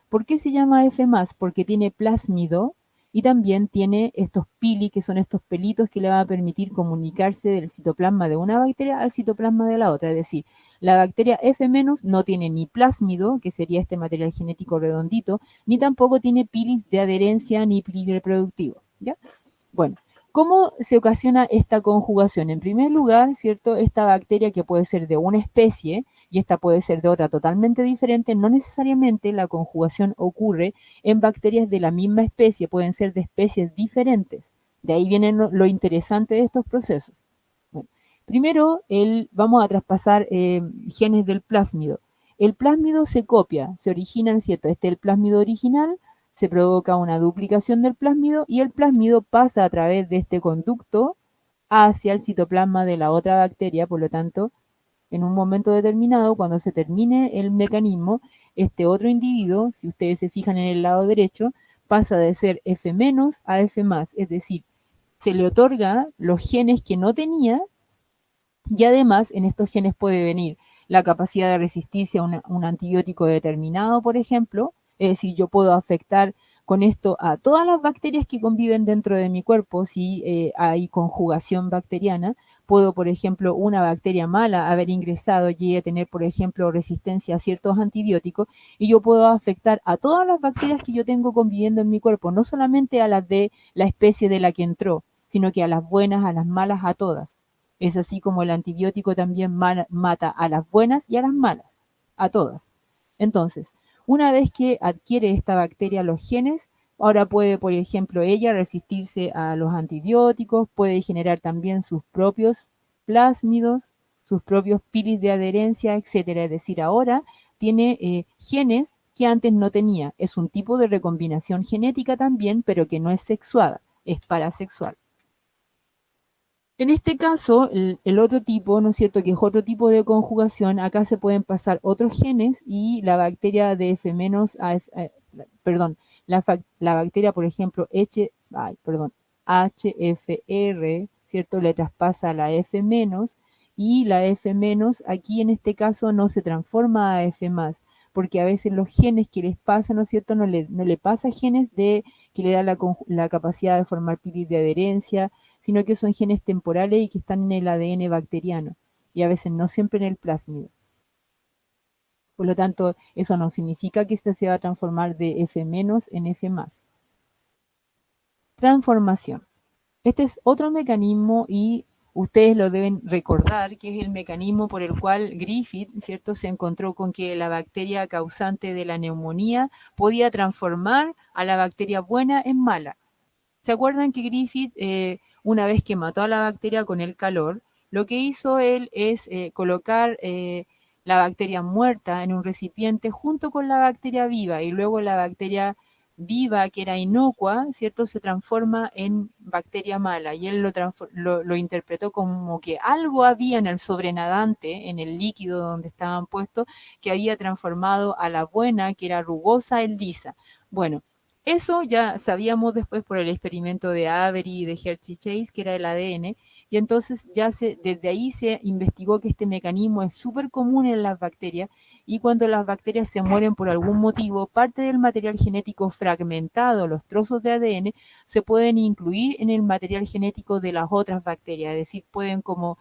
¿Por qué se llama F+? Porque tiene plásmido y también tiene estos pili, que son estos pelitos que le van a permitir comunicarse del citoplasma de una bacteria al citoplasma de la otra. Es decir, la bacteria F- no tiene ni plásmido, que sería este material genético redondito, ni tampoco tiene pilis de adherencia ni pili reproductivo. ¿Ya? Bueno, ¿cómo se ocasiona esta conjugación? En primer lugar, ¿cierto? Esta bacteria que puede ser de una especie y esta puede ser de otra totalmente diferente, no necesariamente la conjugación ocurre en bacterias de la misma especie, pueden ser de especies diferentes. De ahí viene lo interesante de estos procesos. Bueno, primero, vamos a traspasar genes del plásmido. El plásmido se copia, se origina, ¿cierto? Este es el plásmido original, se provoca una duplicación del plásmido y el plásmido pasa a través de este conducto hacia el citoplasma de la otra bacteria. Por lo tanto, en un momento determinado, cuando se termine el mecanismo, este otro individuo, si ustedes se fijan en el lado derecho, pasa de ser F- a F+, es decir, se le otorga los genes que no tenía y además en estos genes puede venir la capacidad de resistirse a un antibiótico determinado, por ejemplo. Es decir, yo puedo afectar con esto a todas las bacterias que conviven dentro de mi cuerpo si hay conjugación bacteriana. Puedo, por ejemplo, una bacteria mala haber ingresado y a tener, por ejemplo, resistencia a ciertos antibióticos y yo puedo afectar a todas las bacterias que yo tengo conviviendo en mi cuerpo, no solamente a las de la especie de la que entró, sino que a las buenas, a las malas, a todas. Es así como el antibiótico también mata a las buenas y a las malas, a todas. Entonces, una vez que adquiere esta bacteria los genes, Ahora puede, por ejemplo, ella resistirse a los antibióticos, puede generar también sus propios plásmidos, sus propios pilis de adherencia, etcétera. Es decir, ahora tiene genes que antes no tenía. Es un tipo de recombinación genética también, pero que no es sexuada, es parasexual. En este caso, el otro tipo, ¿no es cierto?, que es otro tipo de conjugación, acá se pueden pasar otros genes y la bacteria DF- perdón, la bacteria, por ejemplo, HFR, ¿cierto?, le traspasa a la F- y la F- aquí en este caso no se transforma a F+, porque a veces los genes que les pasan, ¿no es cierto?, no le pasa genes que le da la capacidad de formar pilis de adherencia, sino que son genes temporales y que están en el ADN bacteriano y a veces no siempre en el plásmido. Por lo tanto, eso no significa que éste se va a transformar de F- en F+. Transformación. Este es otro mecanismo y ustedes lo deben recordar, que es el mecanismo por el cual Griffith, ¿cierto?, se encontró con que la bacteria causante de la neumonía podía transformar a la bacteria buena en mala. ¿Se acuerdan que Griffith, una vez que mató a la bacteria con el calor, lo que hizo él es colocar la bacteria muerta en un recipiente junto con la bacteria viva y luego la bacteria viva, que era inocua, ¿cierto?, se transforma en bacteria mala y él lo interpretó como que algo había en el sobrenadante, en el líquido donde estaban puestos, que había transformado a la buena, que era rugosa, en lisa. Bueno, eso ya sabíamos después por el experimento de Avery y de Hershey-Chase, que era el ADN, y entonces desde ahí se investigó que este mecanismo es súper común en las bacterias y cuando las bacterias se mueren por algún motivo, parte del material genético fragmentado, los trozos de ADN, se pueden incluir en el material genético de las otras bacterias, es decir, pueden como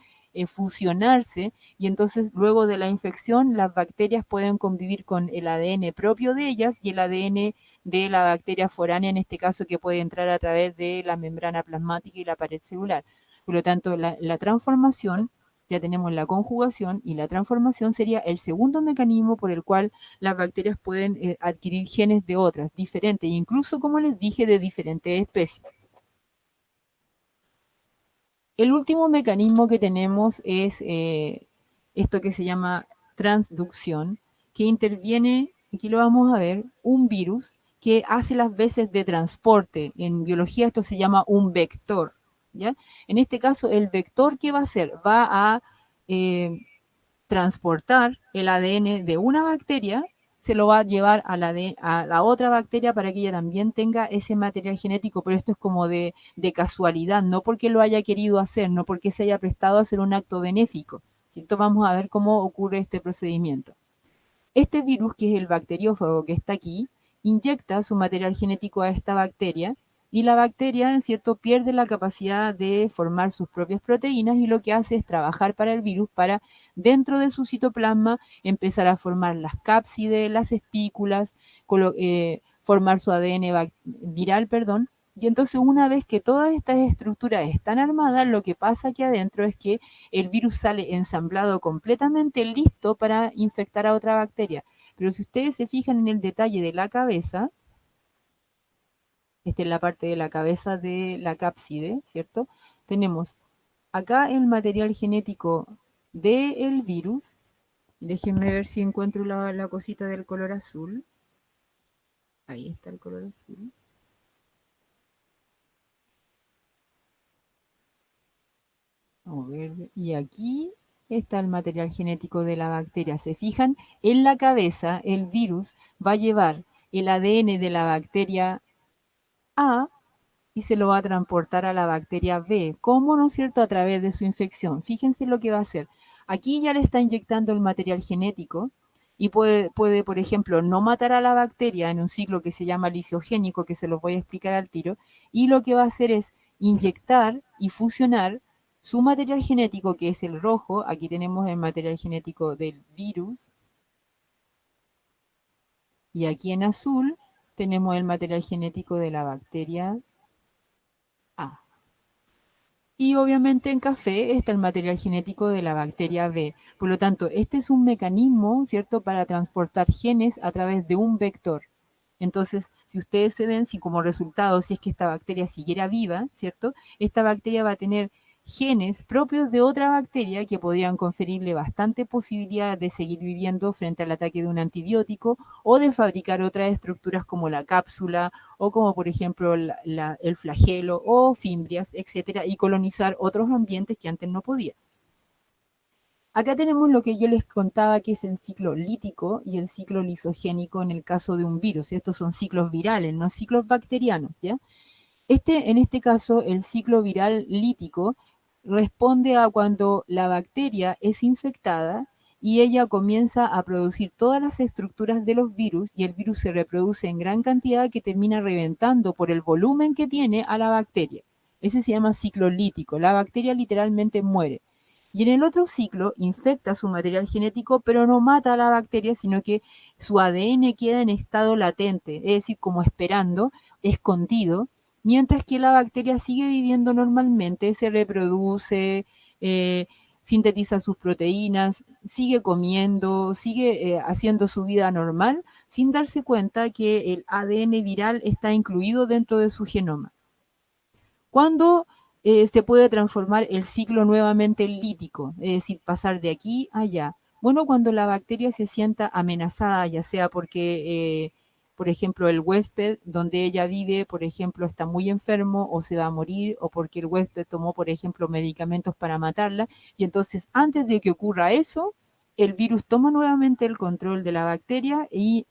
fusionarse y entonces luego de la infección las bacterias pueden convivir con el ADN propio de ellas y el ADN de la bacteria foránea, en este caso, que puede entrar a través de la membrana plasmática y la pared celular. Por lo tanto, la transformación, ya tenemos la conjugación y la transformación sería el segundo mecanismo por el cual las bacterias pueden adquirir genes de otras, diferentes, incluso, como les dije, de diferentes especies. El último mecanismo que tenemos es esto que se llama transducción, que interviene, aquí lo vamos a ver, un virus que hace las veces de transporte. En biología esto se llama un vector, ¿ya? En este caso, el vector, ¿qué va a hacer? Va a transportar el ADN de una bacteria, se lo va a llevar a la otra bacteria para que ella también tenga ese material genético, pero esto es como de casualidad, no porque lo haya querido hacer, no porque se haya prestado a hacer un acto benéfico, ¿cierto? Vamos a ver cómo ocurre este procedimiento. Este virus, que es el bacteriófago que está aquí, inyecta su material genético a esta bacteria y la bacteria, en cierto, pierde la capacidad de formar sus propias proteínas y lo que hace es trabajar para el virus para, dentro de su citoplasma, empezar a formar las cápsides, las espículas, formar su ADN viral, perdón. Y entonces, una vez que todas estas estructuras están armadas, lo que pasa aquí adentro es que el virus sale ensamblado completamente listo para infectar a otra bacteria. Pero si ustedes se fijan en el detalle de la cabeza, esta es la parte de la cabeza de la cápside, ¿cierto? Tenemos acá el material genético del virus. Déjenme ver si encuentro la cosita del color azul. Ahí está el color azul. Vamos a ver. Y aquí está el material genético de la bacteria. ¿Se fijan? En la cabeza, el virus va a llevar el ADN de la bacteria A y se lo va a transportar a la bacteria B. ¿Cómo, no es cierto? A través de su infección. Fíjense lo que va a hacer. Aquí ya le está inyectando el material genético y puede, por ejemplo, no matar a la bacteria en un ciclo que se llama lisogénico, que se los voy a explicar al tiro, y lo que va a hacer es inyectar y fusionar su material genético, que es el rojo. Aquí tenemos el material genético del virus, y aquí en azul tenemos el material genético de la bacteria A. Y obviamente en café está el material genético de la bacteria B. Por lo tanto, este es un mecanismo, ¿cierto?, para transportar genes a través de un vector. Entonces, si ustedes se ven, si como resultado, si es que esta bacteria siguiera viva, ¿cierto? Esta bacteria va a tener genes propios de otra bacteria que podrían conferirle bastante posibilidad de seguir viviendo frente al ataque de un antibiótico o de fabricar otras estructuras como la cápsula o como por ejemplo el flagelo o fimbrias, etcétera, y colonizar otros ambientes que antes no podía. Acá tenemos lo que yo les contaba que es el ciclo lítico y el ciclo lisogénico en el caso de un virus. Estos son ciclos virales, no ciclos bacterianos, ¿ya? En este caso, el ciclo viral lítico responde a cuando la bacteria es infectada y ella comienza a producir todas las estructuras de los virus y el virus se reproduce en gran cantidad que termina reventando por el volumen que tiene a la bacteria. Ese se llama ciclo lítico. La bacteria literalmente muere. Y en el otro ciclo infecta su material genético, pero no mata a la bacteria, sino que su ADN queda en estado latente, es decir, como esperando, escondido, mientras que la bacteria sigue viviendo normalmente, se reproduce, sintetiza sus proteínas, sigue comiendo, sigue haciendo su vida normal, sin darse cuenta que el ADN viral está incluido dentro de su genoma. ¿Cuándo se puede transformar el ciclo nuevamente en lítico? Es decir, pasar de aquí a allá. Bueno, cuando la bacteria se sienta amenazada, ya sea porque, por ejemplo, el huésped donde ella vive, por ejemplo, está muy enfermo o se va a morir, o porque el huésped tomó, por ejemplo, medicamentos para matarla, y entonces antes de que ocurra eso, el virus toma nuevamente el control de la bacteria y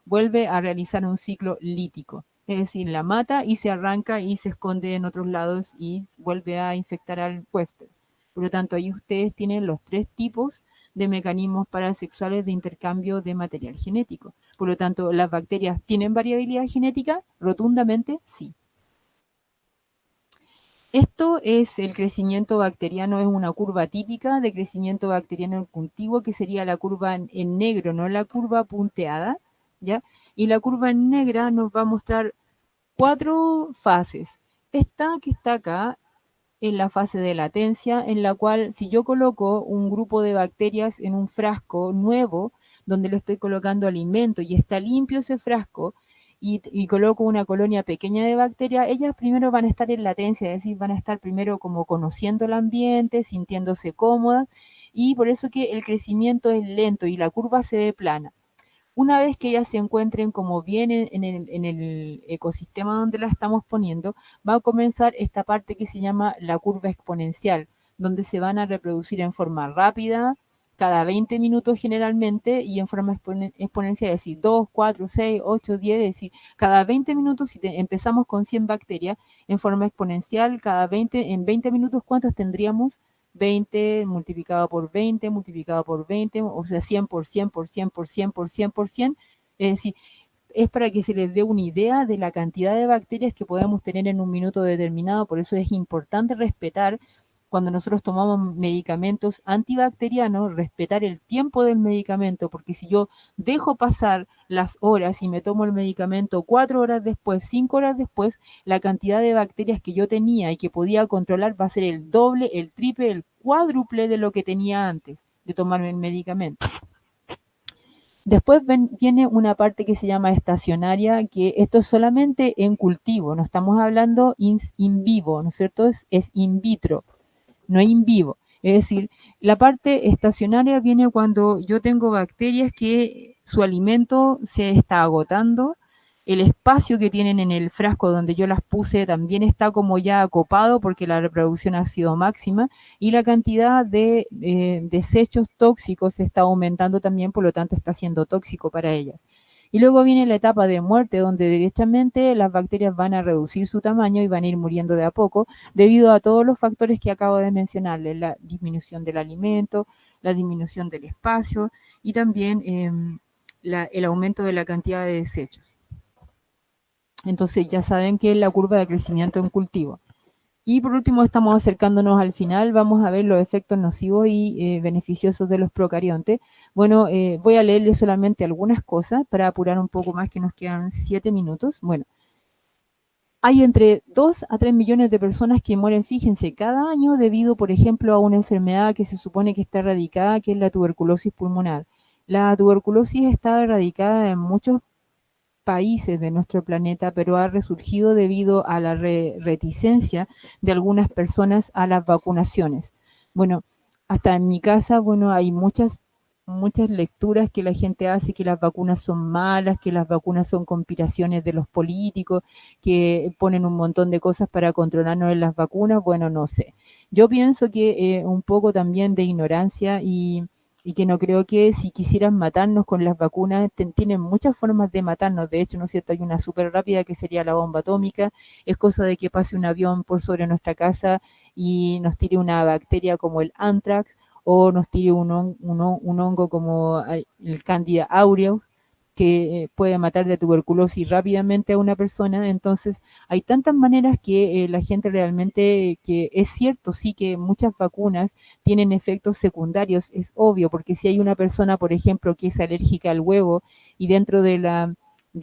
vuelve a realizar un ciclo lítico. Es decir, la mata y se arranca y se esconde en otros lados y vuelve a infectar al huésped. Por lo tanto, ahí ustedes tienen los 3 tipos de mecanismos parasexuales de intercambio de material genético. Por lo tanto, ¿las bacterias tienen variabilidad genética? Rotundamente, sí. Esto es el crecimiento bacteriano, es una curva típica de crecimiento bacteriano en cultivo, que sería la curva en negro, no la curva punteada, ¿ya? Y la curva en negra nos va a mostrar 4 fases. Esta que está acá es la fase de latencia, en la cual si yo coloco un grupo de bacterias en un frasco nuevo, donde le estoy colocando alimento y está limpio ese frasco, y coloco una colonia pequeña de bacterias, ellas primero van a estar en latencia, es decir, van a estar primero como conociendo el ambiente, sintiéndose cómodas, y por eso que el crecimiento es lento y la curva se ve plana. Una vez que ellas se encuentren como bien en el ecosistema donde la estamos poniendo, va a comenzar esta parte que se llama la curva exponencial, donde se van a reproducir en forma rápida, cada 20 minutos generalmente, y en forma exponencial, es decir, 2, 4, 6, 8, 10, es decir, cada 20 minutos, si empezamos con 100 bacterias, en forma exponencial, en 20 minutos, ¿cuántas tendríamos? 20 multiplicado por 20, multiplicado por 20, o sea, 100 por 100 por 100 por 100 por 100 por 100. Es decir, es para que se les dé una idea de la cantidad de bacterias que podemos tener en un minuto determinado. Por eso es importante respetar, cuando nosotros tomamos medicamentos antibacterianos, respetar el tiempo del medicamento, porque si yo dejo pasar las horas y me tomo el medicamento 4 horas después, 5 horas después, la cantidad de bacterias que yo tenía y que podía controlar va a ser el doble, el triple, el cuádruple de lo que tenía antes de tomarme el medicamento. Después viene una parte que se llama estacionaria, que esto es solamente en cultivo, no estamos hablando in vivo, ¿no es cierto? Es in vitro, no in vivo. Es decir, la parte estacionaria viene cuando yo tengo bacterias que su alimento se está agotando, el espacio que tienen en el frasco donde yo las puse también está como ya acopado porque la reproducción ha sido máxima y la cantidad de desechos tóxicos se está aumentando también, por lo tanto está siendo tóxico para ellas. Y luego viene la etapa de muerte, donde directamente las bacterias van a reducir su tamaño y van a ir muriendo de a poco, debido a todos los factores que acabo de mencionarles, la disminución del alimento, la disminución del espacio y también el aumento de la cantidad de desechos. Entonces ya saben que es la curva de crecimiento en cultivo. Y por último, estamos acercándonos al final, vamos a ver los efectos nocivos y beneficiosos de los procariontes. Bueno, voy a leerles solamente algunas cosas para apurar un poco más, que nos quedan 7 minutos. Bueno, hay entre 2 a 3 millones de personas que mueren, fíjense, cada año debido, por ejemplo, a una enfermedad que se supone que está erradicada, que es la tuberculosis pulmonar. La tuberculosis está erradicada en muchos países de nuestro planeta, pero ha resurgido debido a la reticencia de algunas personas a las vacunaciones. Bueno, hasta en mi casa, bueno, hay muchas lecturas que la gente hace, que las vacunas son malas, que las vacunas son conspiraciones de los políticos, que ponen un montón de cosas para controlarnos en las vacunas. Bueno, no sé. Yo pienso que un poco también de ignorancia y que no creo que si quisieran matarnos con las vacunas, tienen muchas formas de matarnos. De hecho, ¿no es cierto? Hay una súper rápida que sería la bomba atómica. Es cosa de que pase un avión por sobre nuestra casa y nos tire una bacteria como el anthrax, o nos tire un hongo como el Candida aureus, que puede matar de tuberculosis rápidamente a una persona. Entonces, hay tantas maneras que la gente realmente, que es cierto, sí, que muchas vacunas tienen efectos secundarios, es obvio, porque si hay una persona, por ejemplo, que es alérgica al huevo y dentro de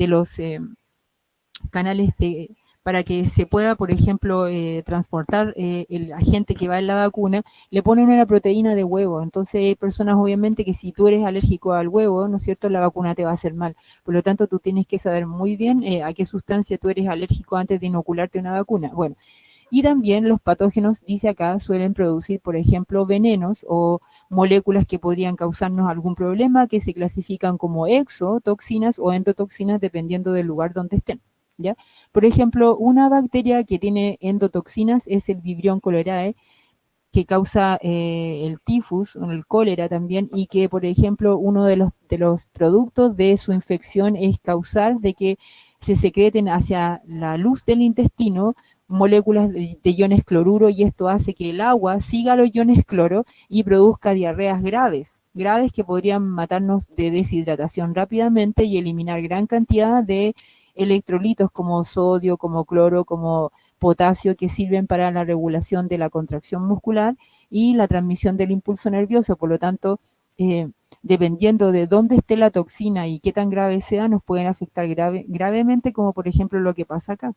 los canales para que se pueda, por ejemplo, transportar el agente que va en la vacuna, le ponen una proteína de huevo. Entonces hay personas, obviamente, que si tú eres alérgico al huevo, ¿no es cierto?, la vacuna te va a hacer mal. Por lo tanto, tú tienes que saber muy bien a qué sustancia tú eres alérgico antes de inocularte una vacuna. Bueno, y también los patógenos, dice acá, suelen producir, por ejemplo, venenos o moléculas que podrían causarnos algún problema, que se clasifican como exotoxinas o endotoxinas dependiendo del lugar donde estén, ¿ya? Por ejemplo, una bacteria que tiene endotoxinas es el Vibrio cholerae, que causa el tifus o el cólera también, y que, por ejemplo, uno de los productos de su infección es causar de que se secreten hacia la luz del intestino moléculas de iones cloruro, y esto hace que el agua siga los iones cloro y produzca diarreas graves que podrían matarnos de deshidratación rápidamente y eliminar gran cantidad de electrolitos como sodio, como cloro, como potasio, que sirven para la regulación de la contracción muscular y la transmisión del impulso nervioso. Por lo tanto, dependiendo de dónde esté la toxina y qué tan grave sea, nos pueden afectar gravemente, como por ejemplo lo que pasa acá.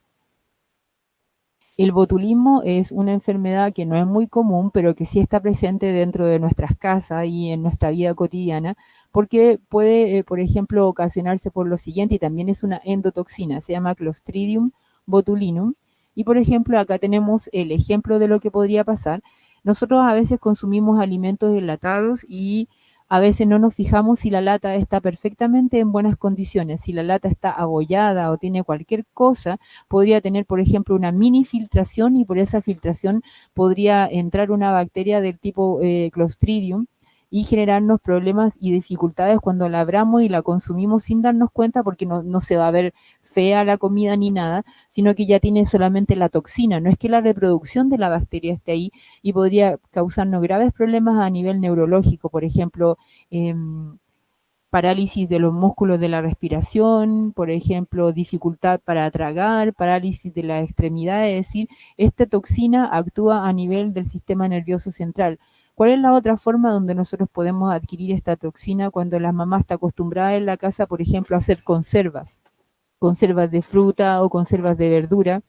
El botulismo es una enfermedad que no es muy común, pero que sí está presente dentro de nuestras casas y en nuestra vida cotidiana, porque puede, por ejemplo, ocasionarse por lo siguiente, y también es una endotoxina, se llama Clostridium botulinum. Y por ejemplo, acá tenemos el ejemplo de lo que podría pasar. Nosotros a veces consumimos alimentos enlatados y a veces no nos fijamos si la lata está perfectamente en buenas condiciones. Si la lata está abollada o tiene cualquier cosa, podría tener, por ejemplo, una mini filtración, y por esa filtración podría entrar una bacteria del tipo Clostridium y generarnos problemas y dificultades cuando la abramos y la consumimos sin darnos cuenta, porque no se va a ver fea la comida ni nada, sino que ya tiene solamente la toxina. No es que la reproducción de la bacteria esté ahí, y podría causarnos graves problemas a nivel neurológico, por ejemplo, parálisis de los músculos de la respiración, por ejemplo, dificultad para tragar, parálisis de la extremidad. Es decir, esta toxina actúa a nivel del sistema nervioso central. ¿Cuál es la otra forma donde nosotros podemos adquirir esta toxina? Cuando la mamá está acostumbrada en la casa, por ejemplo, a hacer conservas de fruta o conservas de verdura,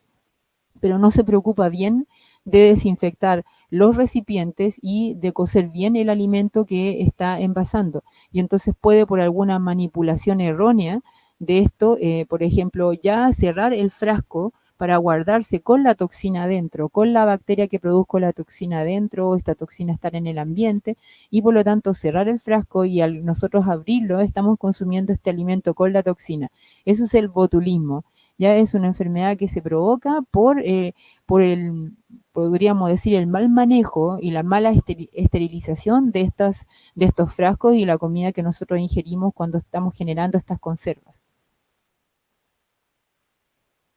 pero no se preocupa bien de desinfectar los recipientes y de cocer bien el alimento que está envasando. Y entonces puede, por alguna manipulación errónea de esto, por ejemplo, ya cerrar el frasco para guardarse con la toxina adentro, con la bacteria que produjo la toxina adentro, o esta toxina estar en el ambiente, y por lo tanto cerrar el frasco, y al nosotros abrirlo estamos consumiendo este alimento con la toxina. Eso es el botulismo. Ya es una enfermedad que se provoca por el, podríamos decir, el mal manejo y la mala esterilización de estos frascos y la comida que nosotros ingerimos cuando estamos generando estas conservas.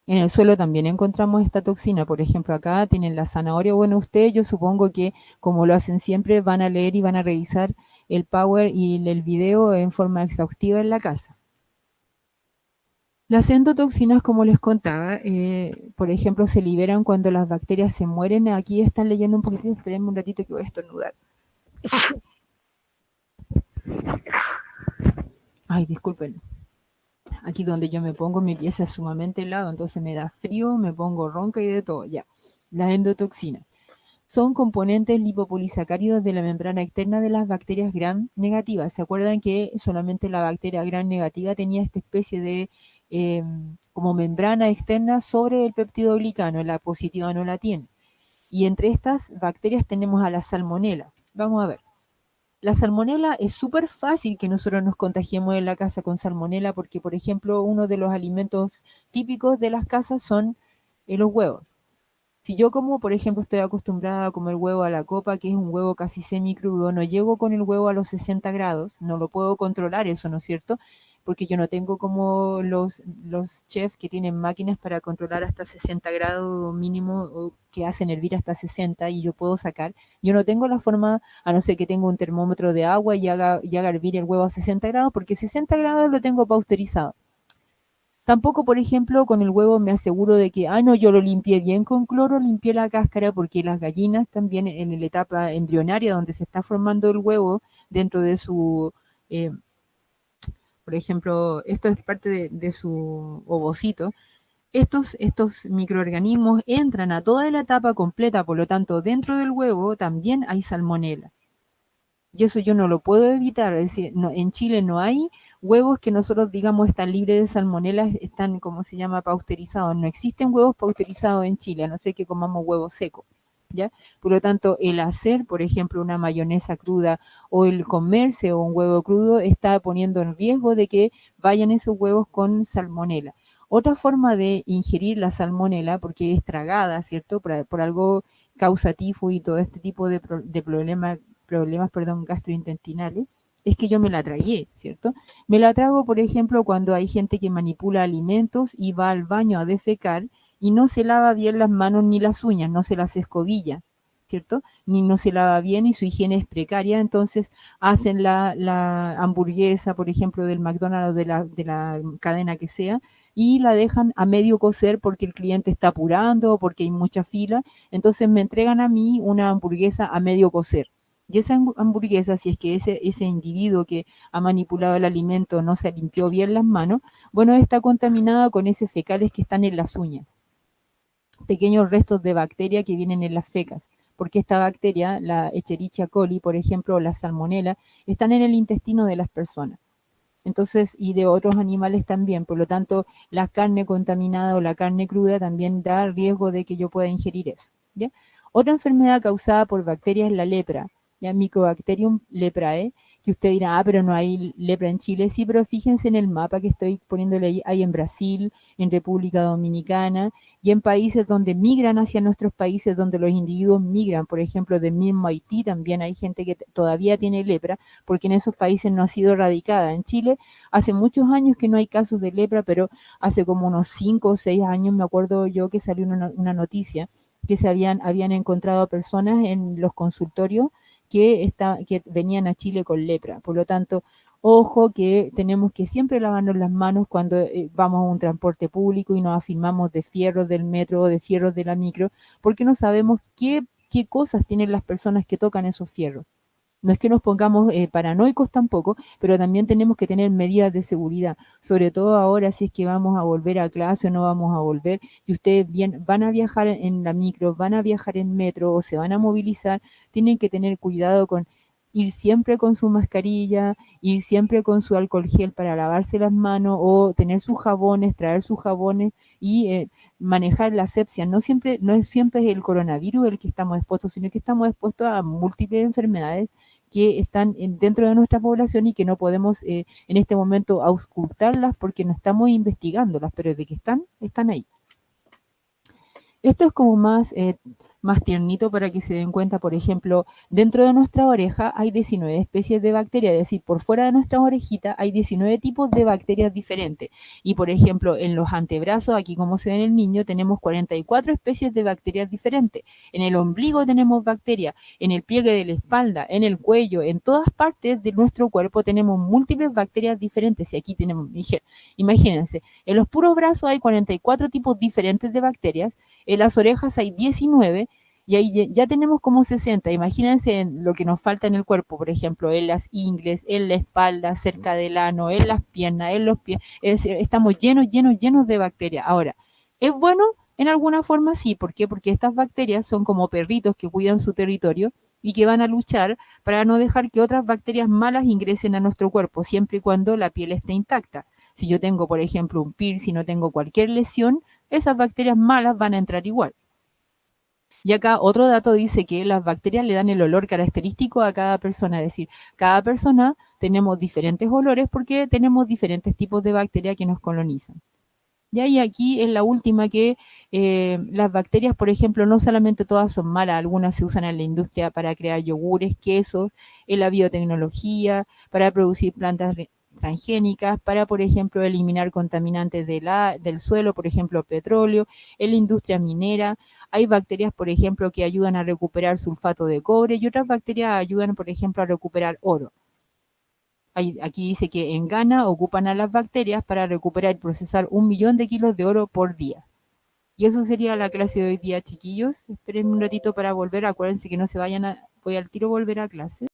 En el suelo también encontramos esta toxina. Por ejemplo, acá tienen la zanahoria. Bueno, ustedes, yo supongo que, como lo hacen siempre, van a leer y van a revisar el Power y el video en forma exhaustiva en la casa. Las endotoxinas, como les contaba, por ejemplo, se liberan cuando las bacterias se mueren. Aquí están leyendo un poquitito, espérenme un ratito que voy a estornudar. Ay, disculpen. Aquí donde yo me pongo, mi pieza es sumamente helado, entonces me da frío, me pongo ronca y de todo. Ya, las endotoxinas son componentes lipopolisacáridos de la membrana externa de las bacterias gram negativas. ¿Se acuerdan que solamente la bacteria gram negativa tenía esta especie de como membrana externa sobre el peptidoglicano, la positiva no la tiene. Y entre estas bacterias tenemos a la salmonela. Vamos a ver. La salmonela es súper fácil que nosotros nos contagiemos en la casa con salmonela porque, por ejemplo, uno de los alimentos típicos de las casas son los huevos. Si yo como, por ejemplo, estoy acostumbrada a comer huevo a la copa, que es un huevo casi semicrudo, no llego con el huevo a los 60 grados, no lo puedo controlar eso, ¿no es cierto? Porque yo no tengo como los chefs que tienen máquinas para controlar hasta 60 grados mínimo o que hacen hervir hasta 60 y yo puedo sacar. Yo no tengo la forma, a no ser que tenga un termómetro de agua y haga hervir el huevo a 60 grados, porque 60 grados lo tengo pasteurizado. Tampoco, por ejemplo, con el huevo me aseguro de que, no, yo lo limpié bien con cloro, limpié la cáscara, porque las gallinas también en la etapa embrionaria donde se está formando el huevo dentro de su, por ejemplo, esto es parte de su ovocito, estos microorganismos entran a toda la etapa completa, por lo tanto, dentro del huevo también hay salmonela. Y eso yo no lo puedo evitar, es decir, no, en Chile no hay huevos que nosotros digamos están libres de salmonela, están, ¿cómo se llama?, pasteurizados. No existen huevos pasteurizados en Chile, a no ser que comamos huevo seco, ¿ya? Por lo tanto, el hacer, por ejemplo, una mayonesa cruda o el comerse un huevo crudo está poniendo en riesgo de que vayan esos huevos con salmonela. Otra forma de ingerir la salmonela, porque es tragada, ¿cierto?, por algo causativo y todo este tipo de problemas gastrointestinales, es que yo me la tragué, ¿cierto? Me la trago, por ejemplo, cuando hay gente que manipula alimentos y va al baño a defecar y no se lava bien las manos ni las uñas, no se las escobilla, ¿cierto? Ni no se lava bien y su higiene es precaria, entonces hacen la hamburguesa, por ejemplo, del McDonald's o de la cadena que sea, y la dejan a medio cocer porque el cliente está apurando o porque hay mucha fila, entonces me entregan a mí una hamburguesa a medio cocer. Y esa hamburguesa, si es que ese individuo que ha manipulado el alimento no se limpió bien las manos, bueno, está contaminada con esos fecales que están en las uñas. Pequeños restos de bacteria que vienen en las fecas, porque esta bacteria, la Escherichia coli, por ejemplo, o la salmonela, están en el intestino de las personas. Entonces, y de otros animales también, por lo tanto, la carne contaminada o la carne cruda también da riesgo de que yo pueda ingerir eso, ¿ya? Otra enfermedad causada por bacterias es la lepra, ya Mycobacterium leprae, que usted dirá, pero no hay lepra en Chile. Sí, pero fíjense en el mapa que estoy poniéndole ahí, hay en Brasil, en República Dominicana y en países donde migran hacia nuestros países, donde los individuos migran, por ejemplo, del mismo Haití también hay gente que todavía tiene lepra, porque en esos países no ha sido erradicada. En Chile hace muchos años que no hay casos de lepra, pero hace como unos 5 o 6 años me acuerdo yo que salió una noticia que habían encontrado personas en los consultorios que venían a Chile con lepra. Por lo tanto, ojo que tenemos que siempre lavarnos las manos cuando vamos a un transporte público y nos afirmamos de fierros del metro o de fierros de la micro, porque no sabemos qué cosas tienen las personas que tocan esos fierros. No es que nos pongamos paranoicos tampoco, pero también tenemos que tener medidas de seguridad, sobre todo ahora si es que vamos a volver a clase o no vamos a volver, y ustedes van a viajar en la micro, van a viajar en metro o se van a movilizar, tienen que tener cuidado con ir siempre con su mascarilla, ir siempre con su alcohol gel para lavarse las manos o tener sus jabones, traer sus jabones y manejar la asepsia. No es siempre el coronavirus el que estamos expuestos, sino que estamos expuestos a múltiples enfermedades que están dentro de nuestra población y que no podemos en este momento auscultarlas porque no estamos investigándolas, pero de que están ahí. Esto es como más tiernito para que se den cuenta, por ejemplo, dentro de nuestra oreja hay 19 especies de bacterias, es decir, por fuera de nuestra orejita hay 19 tipos de bacterias diferentes. Y por ejemplo, en los antebrazos, aquí como se ve en el niño, tenemos 44 especies de bacterias diferentes. En el ombligo tenemos bacterias, en el pliegue de la espalda, en el cuello, en todas partes de nuestro cuerpo tenemos múltiples bacterias diferentes. Y aquí tenemos, imagínense, en los puros brazos hay 44 tipos diferentes de bacterias, en las orejas hay 19 y ahí ya tenemos como 60. Imagínense en lo que nos falta en el cuerpo, por ejemplo, en las ingles, en la espalda, cerca del ano, en las piernas, en los pies. Es decir, estamos llenos de bacterias. Ahora, ¿es bueno? En alguna forma sí. ¿Por qué? Porque estas bacterias son como perritos que cuidan su territorio y que van a luchar para no dejar que otras bacterias malas ingresen a nuestro cuerpo, siempre y cuando la piel esté intacta. Si yo tengo, por ejemplo, un PIR, si no tengo cualquier lesión, esas bacterias malas van a entrar igual. Y acá otro dato dice que las bacterias le dan el olor característico a cada persona, es decir, cada persona tenemos diferentes olores porque tenemos diferentes tipos de bacterias que nos colonizan. Y aquí es la última que las bacterias, por ejemplo, no solamente todas son malas, algunas se usan en la industria para crear yogures, quesos, en la biotecnología, para producir plantas transgénicas, para, por ejemplo, eliminar contaminantes del suelo, por ejemplo, petróleo, en la industria minera. Hay bacterias, por ejemplo, que ayudan a recuperar sulfato de cobre y otras bacterias ayudan, por ejemplo, a recuperar oro. Aquí dice que en Ghana ocupan a las bacterias para recuperar y procesar 1 millón de kilos de oro por día. Y eso sería la clase de hoy día, chiquillos. Esperen un ratito para volver. Acuérdense que no se vayan voy al tiro volver a clase.